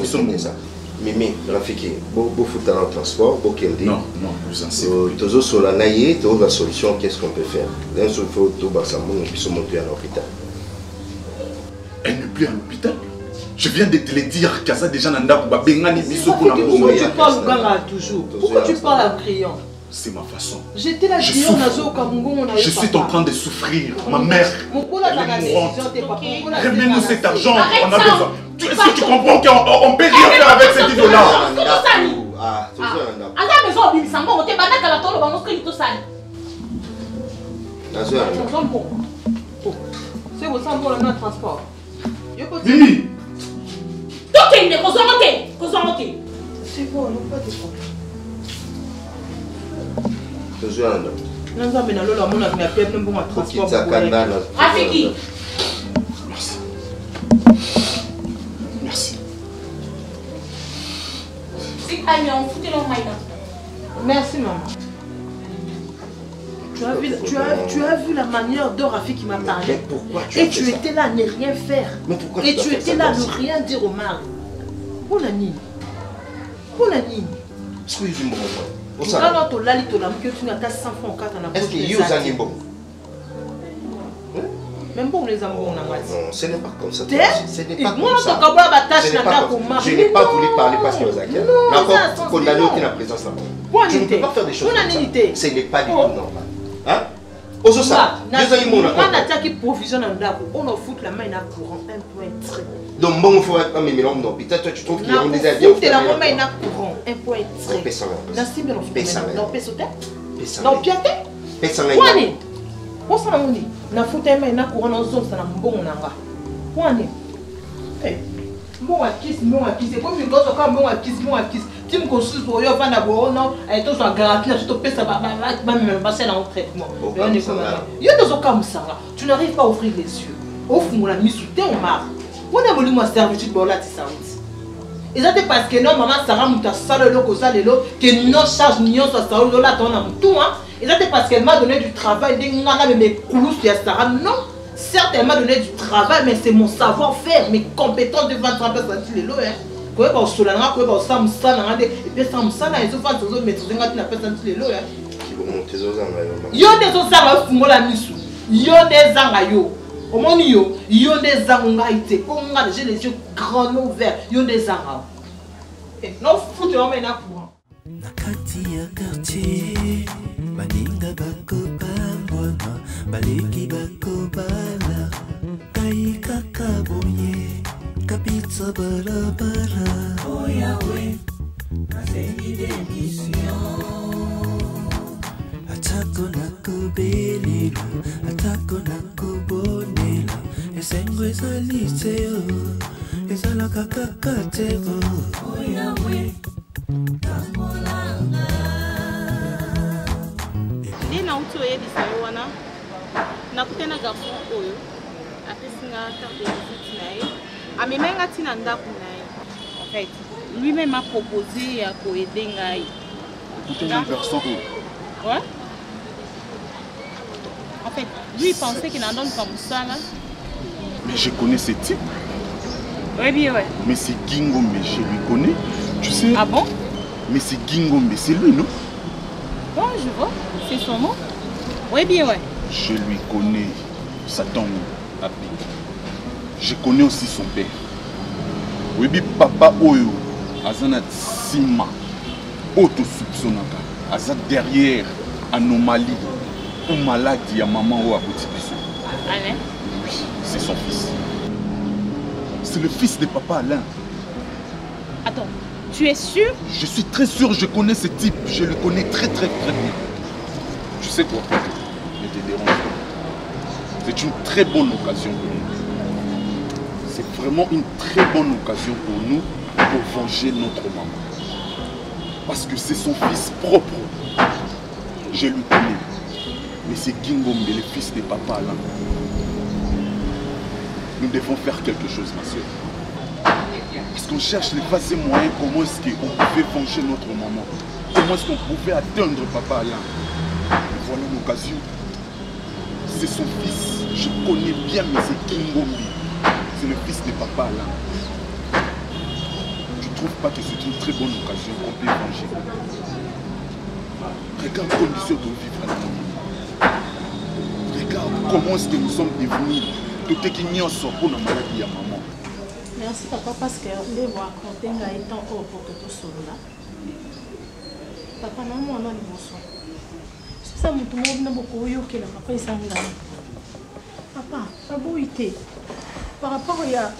Speaker 15: Mimi, Rafiki, beau foot dans le transport, beau qu'elle dit.
Speaker 5: Non, vous en savez.
Speaker 15: Toujours sur la naïe, toujours la solution, qu'est-ce qu'on peut faire? D'un seul faut tout bas, ça puisse monter à l'hôpital.
Speaker 5: Elle n'est plus à l'hôpital. Je viens de te le dire, Kaza déjà nanda pour Bengani biso pour
Speaker 11: Pourquoi tu parles Ganga toujours? Pourquoi tu parles en criant?
Speaker 5: C'est ma façon.
Speaker 11: J'étais là, je
Speaker 5: suis en train de souffrir. Ma mère, elle est mourante. Remets-nous cet argent, on a besoin. Est-ce que tu comprends qu'on peut rien faire avec ces $10?
Speaker 15: Ah, c'est ça.
Speaker 11: transport.
Speaker 5: Mimi!
Speaker 11: C'est bon, on n'a pas de problème.
Speaker 5: Rafiki. Merci.
Speaker 11: Merci maman. Tu as vu la manière dont Rafiki m'a parlé. Et tu étais là à ne rien faire. Et tu étais là à ne rien dire au mari. Pour la nini.
Speaker 15: Excusez-moi.
Speaker 11: Est-ce
Speaker 15: qu'il y a un bon?
Speaker 11: Même bon, les amours,
Speaker 15: non, ce n'est pas comme ça.
Speaker 11: Ce n'est pas comme ça.
Speaker 15: Je n'ai pas voulu parler parce que vous avez condamné la présence là-bas. Je ne peux pas faire des choses comme ça. Ce n'est pas du tout normal. Hein? On a foutu la main dans le courant, un point très. Donc, bon, il faut être un mélange d'hôpital. Toi, tu trouves qu'il y a un désert bien.
Speaker 11: La main dans le courant, un point très. Na futa ema ina kuona uzonsa na mbongo nanga. Kwani? Mbongo akisi. Kwa ngozo kama mbongo akisi. Tim consulte oyo vana bono, to so garantie na to pesa ba même passer dans le traitement. Yo dozo kamsanga. Tu n'arrives pas à ouvrir les yeux. Ofungola misute o mar. Wona boli mo servitude bola ti sauti. Ezate parce que non maman Sarah muta sala loko salelo que non charge nyon so saolo la tona mutu hein. Et ça c'est parce qu'elle m'a donné du travail. Non, certes elle m'a donné du travail, mais c'est mon savoir-faire, mes compétences de vendre un peu ça les lots. Quoi pas au solana, quoi pas au samsana, et puis samsana ils ont fait des autres méthodes de la personne les lots. Yo des autres ça va la misu. Yo des zangayo. Au moins yo des zangaïté. Pour moi j'ai les yeux grands ouverts. Yo des zanga. Non foutu on met na courant.
Speaker 9: Nakati ya quartier baninga bako pambwama baleki bako bala kai kaka bonye kapitsa barabara oh Yahweh kazengi démission atako nakobelela atako nakobonela esengo ezali teo ezalaka kaka teo oh Yahweh
Speaker 4: nde nauti oyebisa yo wana nakutana garçon oyo apesinga carte de visite na ye amemenga ntina ndako na ye en fait lui-même a proposé ya koede ngai ouais. En fait lui il pensait qu'il n'en donne pas mosala.
Speaker 5: Mais je connais ce type.
Speaker 4: Oui bien ouais.
Speaker 5: Mais c'est Gingo, mais je lui connais. Tu sais.
Speaker 4: Ah bon?
Speaker 5: Mais c'est Gingo, mais c'est lui, non?
Speaker 4: Bon, je vois. C'est son nom. Oui, bien, ouais.
Speaker 5: Je lui connais. Satan Api. Je connais aussi son père. Oui, bien, papa Oyo. Azana Sima. Auto soupçonnaka. Azat derrière anomalie ou maladie à maman ou à petit bisou.
Speaker 4: Alain?
Speaker 5: Oui, c'est son fils. C'est le fils de papa Alain.
Speaker 4: Attends.
Speaker 7: Tu es sûr?
Speaker 5: Je suis très sûr, je connais ce type. Je le connais très bien. Tu sais quoi? Ne te dérange pas. C'est une très bonne occasion pour nous. C'est vraiment une très bonne occasion pour nous pour venger notre maman. Parce que c'est son fils propre. Je le connais. Mais c'est Gingombe, le fils de papa Alain. Nous devons faire quelque chose, ma soeur. Parce qu'on cherche les faits et moyens, comment est-ce qu'on pouvait venger notre maman. Comment est-ce qu'on pouvait atteindre papa Alain. Et voilà l'occasion. C'est son fils. Je connais bien, mais c'est Gingombe. C'est le fils de papa Alain. Tu ne trouves pas que c'est une très bonne occasion qu'on peut venger? Regarde les conditions de vivre à la maman. Regarde comment est-ce que nous sommes devenus. Tout est qu'il y a pour la maladie à maman.
Speaker 7: Merci papa parce que les voix quand on a été au pour tout cela. Papa non moi non les bonsoir. C'est ça mon tout le monde n'a beaucoup eu que la papa il s'en va. Papa, pas beau été. Par rapport à la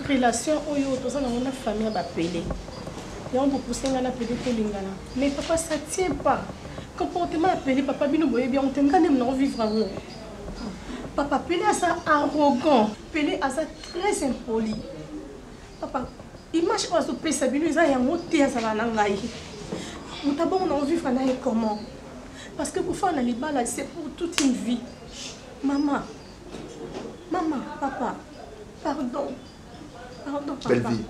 Speaker 7: relation où il y a une famille à appeler. Il y a un peu poussé à appeler Tolingana. Mais papa ça tient pas. Comportement appelé papa bino boye bien on t'aime non vivre à vous. Papa Pelé a ça arrogant, Pelé a ça très impoli. Papa, image où ce pesa bino ils a un mot tia ça la langaï. Nous t'abon on vivre à comment? Parce que pour faire on a les balles c'est pour toute une vie. Maman, papa, pardon, papa.
Speaker 10: Belle vie,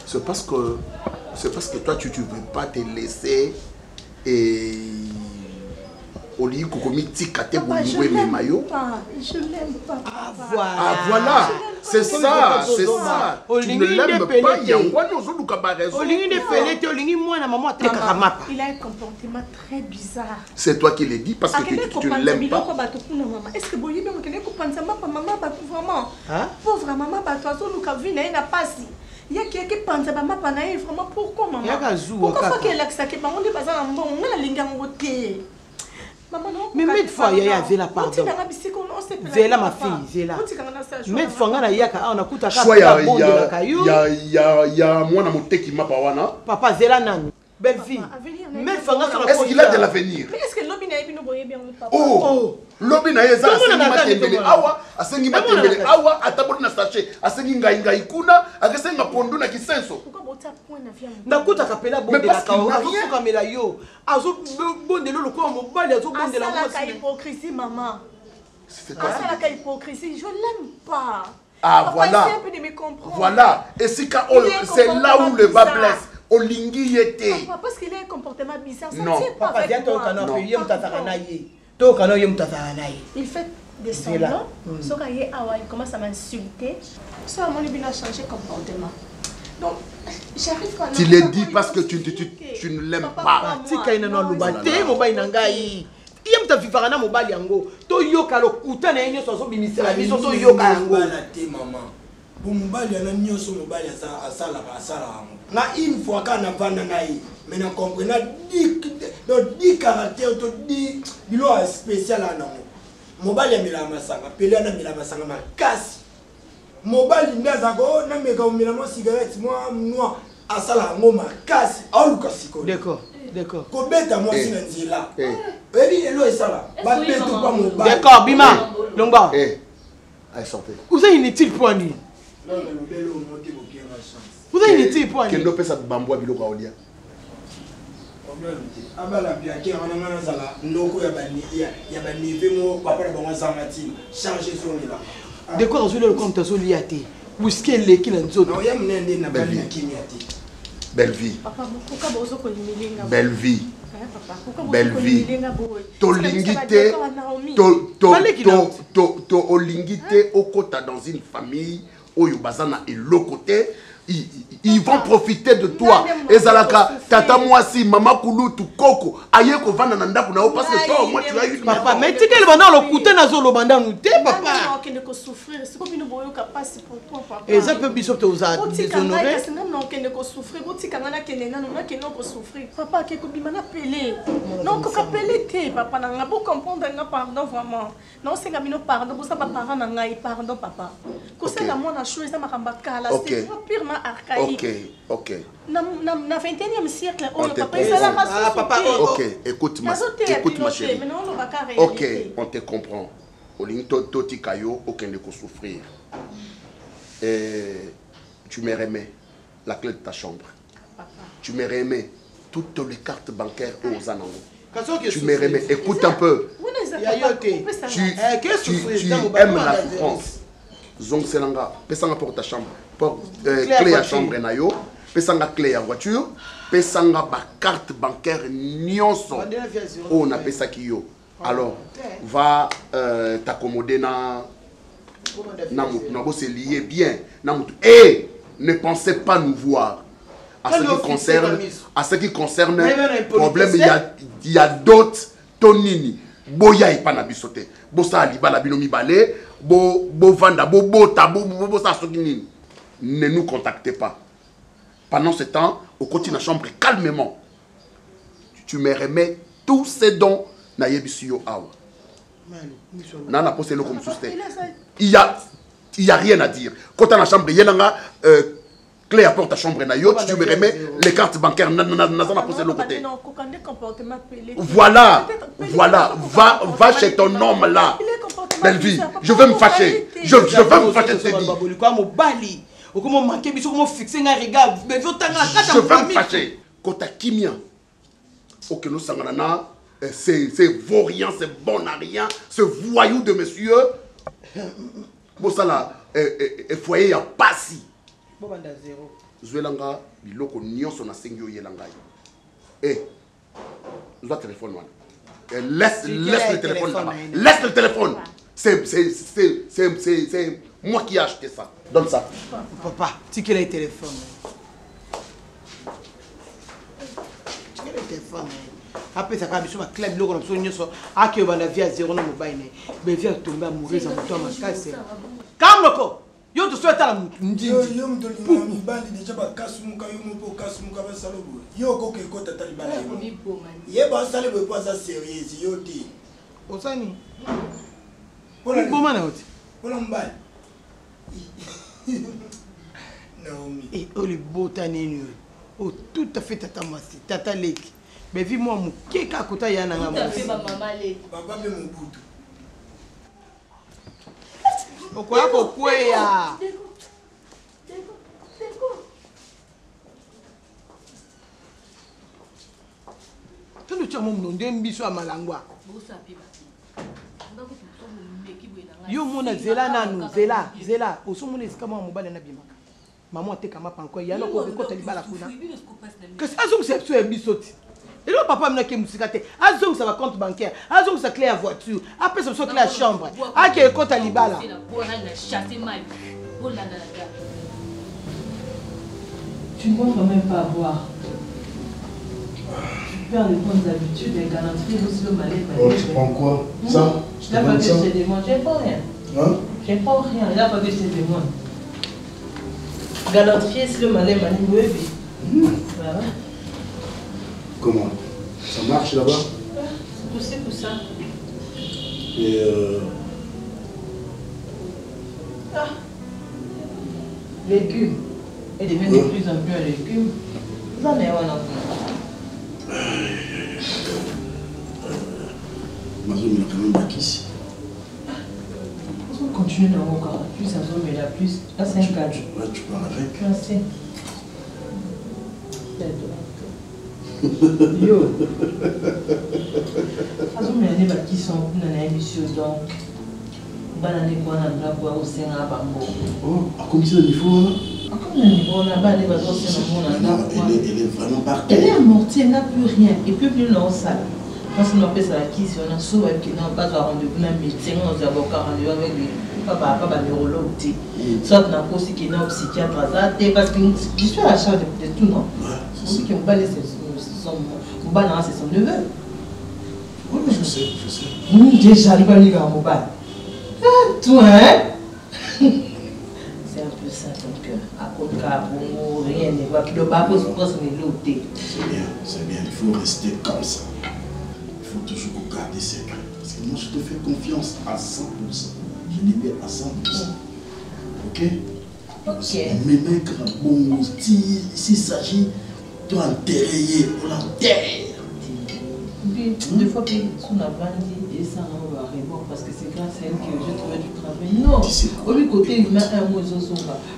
Speaker 10: c'est parce que toi tu ne veux pas te laisser et au lieu que comme tu
Speaker 7: je l'aime pas.
Speaker 10: Ah voilà, c'est ça. Tu ne l'aimes pas, il y a
Speaker 7: il a un comportement très bizarre.
Speaker 10: C'est toi qui l'as dit parce que tu ne l'aimes pas.
Speaker 7: Est-ce que vous voyez bien que maman vraiment pauvre maman n'a pas si. Il y a quelqu'un qui pense à maman vraiment pourquoi maman? Pourquoi faut qu'elle accepte que maman n'est pas un bon
Speaker 11: mais même fois il y a Zéla pardon. Zéla ma fille, Zéla. Même fois on a yaka on a kuta
Speaker 10: ka il y a moi na moteki mapa wana.
Speaker 11: Papa Zéla nani? Belle fille. Même fois
Speaker 10: est-ce qu'il a de l'avenir?
Speaker 7: Mais est-ce que l'obi na ebino boye bien papa?
Speaker 10: Oh, l'obi na yeza asengi awa, asengi matembele awa, atabodi na sachet, asengi ngai kuna, akesenga pondu na kisenso.
Speaker 11: Nakuta kapela bonde la kao, azo kamela yo, azo bonde lo ko mobali azo bonde la moi.
Speaker 7: C'est la hypocrisie maman. C'est la hypocrisie, je l'aime pas.
Speaker 10: Ah voilà. Voilà, et c'est là où le bas blesse. Olingi yete.
Speaker 7: Parce qu'il a un comportement bizarre, ça
Speaker 10: non.
Speaker 7: tient pas avec moi. Il fait des semblants. Il commence à m'insulter. Ça, mon lui a changé de comportement. Donc, j'arrive quand même.
Speaker 10: Tu le dis parce que tu ne l'aimes pas.
Speaker 11: Yem ta vivara na mobali yango to yoka lo kutana yenyo soso bimisela biso to yoka yango
Speaker 12: la te maman pour mobali na nyoso mobali asala na une fois kana vanda nai mais na comprendre di caractère to di bilo spécial na mobali amela masanga pele na mela masanga makasi mobali ndaza ko na meka mela mo cigarette moi noir asala ngo makasi aluka siko
Speaker 11: d'accord
Speaker 12: kobeta moi sina nzila Baby, hello, ça là.
Speaker 11: D'accord, Bima. Longba.
Speaker 10: Allez, sortez.
Speaker 11: Vous avez inutile pour lui.
Speaker 12: Non, mais le bel homme,
Speaker 11: vous avez inutile pour lui.
Speaker 10: Quel dope ça bambou à Bilo Kaolia?
Speaker 12: Abala bien, qui en a un zala, noko ya bani, vemo, papa de bon zamati, changer son là.
Speaker 11: De quoi vous le compte à soliate? Où est-ce qu'elle est qu'il a une zone?
Speaker 12: Non, il y a une n'a pas de kimiati.
Speaker 10: Belle vie.
Speaker 7: Papa, pourquoi vous avez
Speaker 10: belle vie.
Speaker 7: Belle vie.
Speaker 10: Tolingite, olingite okota dans une famille où yobazana et l'autre côté, ils vont profiter de toi. Ezalaka tata mwasi mama kulutu koko ayeko vana na ndaku na parce que toi au moins tu as eu
Speaker 11: papa mais tu quel banda le couté na zolo banda nous te papa
Speaker 7: qui ne peut souffrir c'est comme une boyo capable pour toi papa
Speaker 11: et ça peut biso te aux déshonorer non kende ko souffrir boti kangana kende nanu na kende ko souffrir papa ke ko bima na pelé non ko ka pelé te papa na nga pour comprendre nga pardon vraiment non c'est ngabino pardon pour ça ba parent na nga pardon papa ko c'est la mona chose na makamba kala c'est pire na archaïque
Speaker 10: OK
Speaker 11: na 21e siècle on papa ça la race
Speaker 10: papa OK écoute ma chérie OK on te comprend olinto toti kayo okende ko souffrir et tu m'aurais aimé la clé de ta chambre. Tu m'aurais aimé toutes les cartes bancaires aux anango. Tu m'aurais aimé. Écoute un peu. Tu aimes la souffrance. Zong Selanga, pesanga pour ta chambre. Clé à chambre nayo, pesanga clé à voiture, pesanga ba carte bancaire nyonso. On appelle ça kiyo. Alors, va t'accommoder na c'est lié bien. Et ne pensez pas nous voir. À ce qui concerne le problème, il y a d'autres tonini. Boya et panabisote. Bosa alibala binomi balé. Bo vanda, bo bota, bo sa sokini. Ne nous contactez pas. Pendant ce temps, au continue la chambre calmement. Tu me remets tous ces dons na yebisiyo awa. Nana posé le comme souci. Il y a rien à dire. Quand tu as la chambre, il y a clé à porte ta chambre, tu me remets les cartes bancaires. Voilà, va chez ton homme là. Belle vie, je vais me fâcher. Je vais me fâcher de te dire. Je vais me fâcher. Quand tu as Kimia, ok, nous sommes là. C'est vaurien, c'est bon à rien, ce voyou de monsieur. Bon, ça là, foyer, il n'y a pas si. Zwelanga, biloko nyonso na sengyo yelanga. Le téléphone. Laisse le téléphone là-bas. Laisse le téléphone. C'est moi qui ai acheté ça. Donne ça.
Speaker 11: Papa, tu quel est le téléphone? Tu quel est le téléphone? Après ça, quand je suis à club, je suis à qui on a vie à zéro dans mon bain. Mais viens tomber amoureux dans mon temps. Calme le corps. Yo te souhaite à la moundi.
Speaker 12: Yo me donne une bande déjà pas kasumuka yo mo po kasumuka ba salobo. Yo ko ke ko tata libala yo. Ye ba salobo pas ça sérieux yo di.
Speaker 11: Osani. Pour le moment na oti.
Speaker 12: Pour l'embal. Naomi.
Speaker 11: Et oh le botani oh tout à fait tata masi, tata leki. Mais vis-moi, qui a côté yana nga
Speaker 14: maman leki.
Speaker 12: Papa be mon butu.
Speaker 11: Okoya kokweya. Tendo chamo mnonde mbiso amalangwa. Yo mona zela nanu, zela. Osomona esikama mobale na bimaka. Maman te kama panko yana ko kota libala kuna. Qu'est-ce que c'est que tu bisoti? Et là, papa m'a dit que ça va compte bancaire, ça clé à voiture, après ça clé à chambre, qui est compte à l'ibala.
Speaker 16: Tu ne comptes même pas voir. Tu perds les bonnes habitudes, les galanteries, aussi le malais.
Speaker 10: Oh, tu prends quoi? Ça?
Speaker 16: Je n'ai pas que je te demande, j'ai pas rien.
Speaker 10: Hein?
Speaker 16: J'ai pas rien, il n'a pas que je te demande. Galanterie, c'est le malais, voilà.
Speaker 10: Comment? Ça marche là-bas?
Speaker 16: C'est possible pour ça.
Speaker 10: Et
Speaker 16: légumes. Et devient de plus en plus un légume. Vous en avez un enfant.
Speaker 10: Mazo, il a quand même baqué ici.
Speaker 16: On continue dans mon corps. Plus ça zone, mais là, plus. Là, c'est un cadre.
Speaker 10: Ouais, tu pars avec.
Speaker 16: Tu en sais. Yo. Façon mais les qui sont dans l'émission donc banane quoi na quoi au Sénat bango.
Speaker 10: Oh, à combien de niveau là?
Speaker 16: À combien de niveau là bas des bateaux
Speaker 10: elle est vraiment partie.
Speaker 16: Elle est amortie, elle n'a plus rien et plus dans ça. Quand on appelle ça la qui si on a sauvé qui n'a pas de rendez-vous na médecin on a avocats rendez-vous avec lui. Papa neurologue soit na aussi qui n'a psychiatre ça parce que je suis à la charge de tout non. C'est qui me balait c'est son neveu.
Speaker 10: Oui, mais je sais.
Speaker 16: Déjà, il va aller à Mobile. Toi, hein? C'est un peu ça, donc, à rien ne va. Le babo se passe les lotés.
Speaker 10: C'est bien, il faut rester comme ça. Il faut toujours garder secret. Parce que moi, je te fais confiance à 100%. Je libère à 100%. Ok? Mais mec, bon, s'il s'agit d'enterrer, on l'enterre.
Speaker 16: Des fois, on a vendu et ça, on va répondre parce que c'est grâce à elle que j'ai trouvé du travail. Non, au lieu côté humain, un mot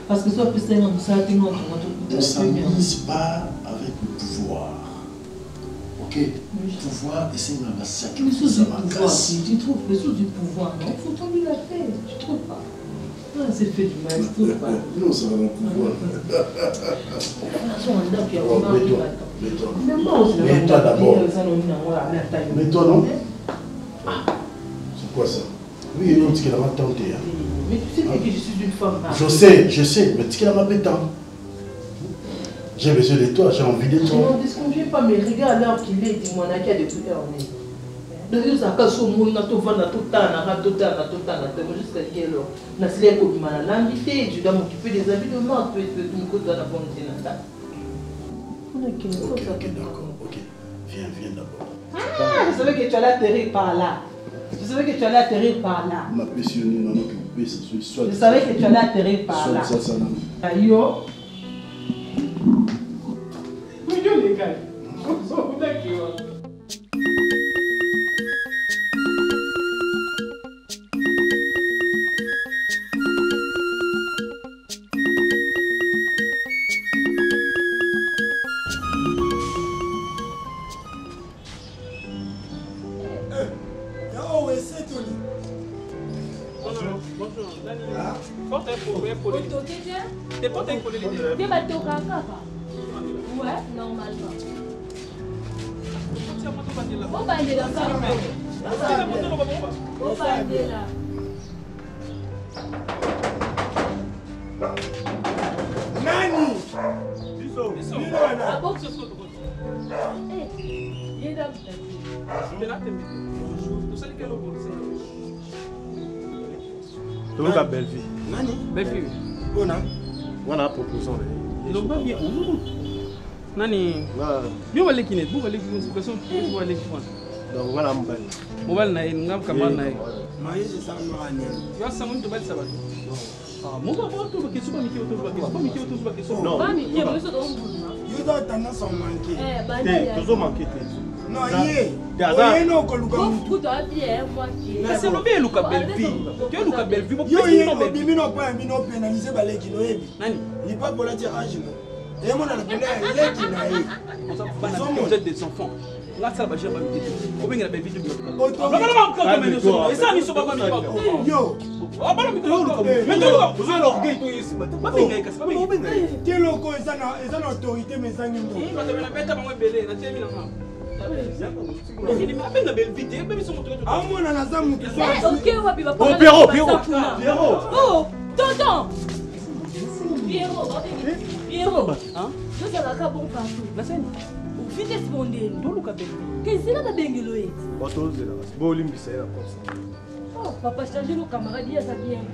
Speaker 16: parce que soit plus c'est un ça,
Speaker 10: on ne s'amuse pas avec le pouvoir. Ok? Le pouvoir, et c'est une sacrifice.
Speaker 16: Tu trouves les sous du pouvoir, non? Il faut tomber la tête, tu trouves pas? C'est fait du mal, je trouve pas.
Speaker 10: Non, ça va mon pouvoir. Mets-toi d'abord. Mets-toi, non? C'est quoi ça? Oui, il y a qui l'a tenté.
Speaker 16: Mais tu sais que je suis une femme.
Speaker 10: Je sais, mais tu l'as pas tant. J'ai besoin de toi, j'ai envie de toi.
Speaker 16: Je ne disconviens pas, mais regarde l'heure qu'il est, dis-moi, on a qu'à depuis l'heure. Donc, ça casse au monde, on a tout vendu, on a tout temps, jusqu'à quelle heure? On a cela comme l'invité, tu dois m'occuper des habits de mort, tu es tout le côté de la fontaine.
Speaker 10: Ok, d'accord, ok. Viens d'abord.
Speaker 16: Ah, je savais que tu allais atterrir par là. Je savais que tu allais atterrir par là.
Speaker 10: Ma passion, non, que ça soit.
Speaker 16: Je savais que tu allais atterrir par là.
Speaker 10: Ça, non.
Speaker 16: Aïe. Oui, les gars.
Speaker 14: Ouais, normalement. Bon, bah, il est là. Bon, bah, il est là.
Speaker 12: Nani?
Speaker 14: Ah bon? Eh, il est là.
Speaker 2: Toluka belle vie.
Speaker 12: Nani?
Speaker 2: Belle vie.
Speaker 12: Bona.
Speaker 2: Wana proposons. Donc pas bien. Nani? Bio wale kinet, bu wale situation bu wale kifan. Donc wana mobile. Mobile na ngam kamar na.
Speaker 12: Maïs ça mani.
Speaker 2: Yo sa mun to bal sabato. Ah, mo ba to ba kesu ba mi to ba kesu. Ba mi to ba kesu.
Speaker 14: Non. Ba mi ke mo so do mbuna.
Speaker 12: Yo do tendance à manquer.
Speaker 14: Ba na.
Speaker 2: Tozo manquer.
Speaker 12: Non, yé no koluka
Speaker 14: mutu to bien moi qui
Speaker 2: c'est le bien Luka Belvi tu Luka Belvi
Speaker 12: yo yé bimino pa bino pénaliser baleki no yebi
Speaker 2: nani
Speaker 12: il pas pour la tirage no et mon na pena leki na yé
Speaker 2: vous êtes des enfants là ça va jamais me dire au bien la Belvi tu non et ça mi so ba mi ba
Speaker 12: yo
Speaker 2: ah ba mi ko mais tu Luka vous avez l'orgueil to ici pas bien ka pas bien
Speaker 12: quel loko ezana autorité mais ça ngi ndo
Speaker 2: ba te na beta ba belé na temi na ma
Speaker 12: amona naza mutu
Speaker 14: oh tonton Pierrot tozalaka bon partout nasani vitesse mondeni
Speaker 2: toluka bebe
Speaker 14: kezela babengelo eti
Speaker 2: batozela bolimbisa ye na posa
Speaker 14: oh papa changer le camarade ya bien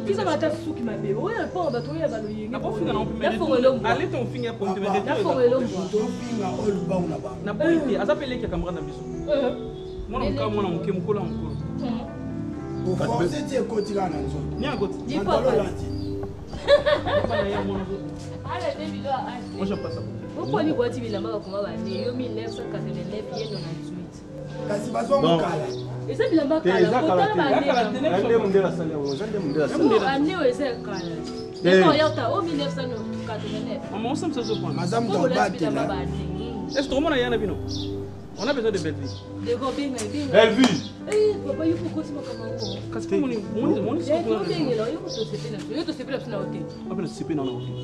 Speaker 14: Pisa mata suki mabe. Oya pa bato ya baloyenge.
Speaker 2: Na pofinga na mpimele.
Speaker 14: Na fongolombo.
Speaker 2: Ale ton finga pour te mettre.
Speaker 14: Na fongolombo.
Speaker 12: To finga all ba una ba.
Speaker 2: Na pointi azapele ki camarade na biso. Mwana mka mwana mke mkola mkola.
Speaker 12: Au français tu écoutes là nanzo.
Speaker 2: Ni à côté.
Speaker 14: Dis pas.
Speaker 2: Papa na ya mwana zo.
Speaker 14: Ala debi do a.
Speaker 2: Moi j'aime pas ça.
Speaker 14: Pourquoi ni boîte bilamba comme ba né yo 1989 yé 98.
Speaker 12: Kasi bazo mukala.
Speaker 14: Et ça bilamba kala.
Speaker 2: Ande mundela sale wo. Ande mundela sale.
Speaker 14: Ande we se kala. Et quand yota au 1989.
Speaker 2: Maman on s'aime ça zo point.
Speaker 12: Madame Dombate.
Speaker 2: Est-ce que on a yana bino? On a besoin de belle vie.
Speaker 14: De gobinga binga.
Speaker 2: Belle vie.
Speaker 14: Eh papa yuko koti makama ngo.
Speaker 2: Kasi ko moni so ko.
Speaker 14: Binga yuko to sepena. Yuko to sepena na hotel.
Speaker 2: Apena sepena na hotel.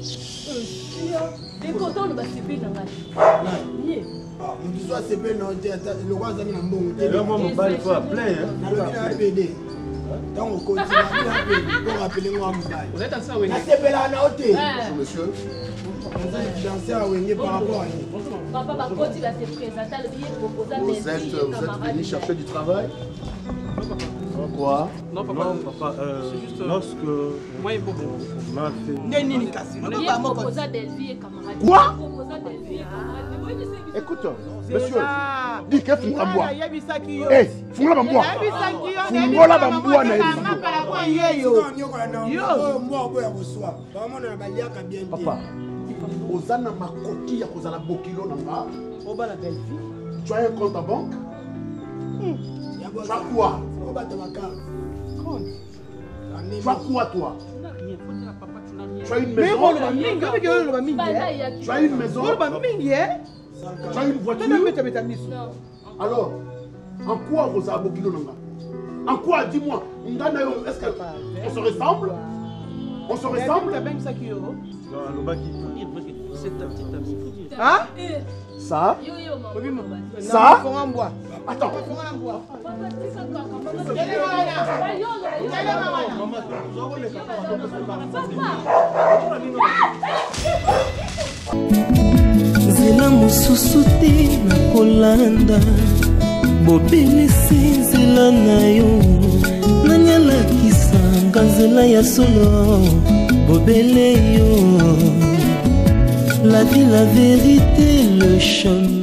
Speaker 14: De koto no ba sepena ngati. Ye.
Speaker 12: Ah, il doit sepena na hotel le roi zami na mbongo.
Speaker 2: Le moi mobile faut plein hein.
Speaker 12: Na lobi na PD. Tant on continue à PD. Pour rappeler moi mobile.
Speaker 2: Vous êtes en ça oui.
Speaker 12: Na sepena na hotel.
Speaker 10: Monsieur.
Speaker 12: Danser à Wenge par rapport à lui.
Speaker 14: Papa va se présenter le billet proposé.
Speaker 10: Vous êtes venu chercher du travail? Quoi?
Speaker 2: Non, papa.
Speaker 12: Non, papa,
Speaker 2: c'est juste.
Speaker 12: Lorsque.
Speaker 2: Moi, il faut.
Speaker 12: On m'a fait.
Speaker 14: Il a proposé Delvi et camarade.
Speaker 10: Quoi?
Speaker 14: Écoute,
Speaker 10: monsieur, dis que Fungola Bamboua. Eh, Fungola Bamboua. Fungola Bamboua na papa, Ozana Makoki ya Kozala Bokilo Nanga. Tu as un compte à banque? Tu as quoi? Tu as quoi toi? Tu as une maison? Tu as une maison? Tu as une voiture? Alors, en quoi vous avez beaucoup de en quoi, dis-moi, est-ce qu'on se ressemble? On se ressemble?
Speaker 11: Hein?
Speaker 10: Ça?
Speaker 11: Ça?
Speaker 10: Attends.
Speaker 9: nzela mosusu te na kolanda bobelisi nzela na yo nanyalakisanga nzela ya solo bobele yo la vie la vérité le chemin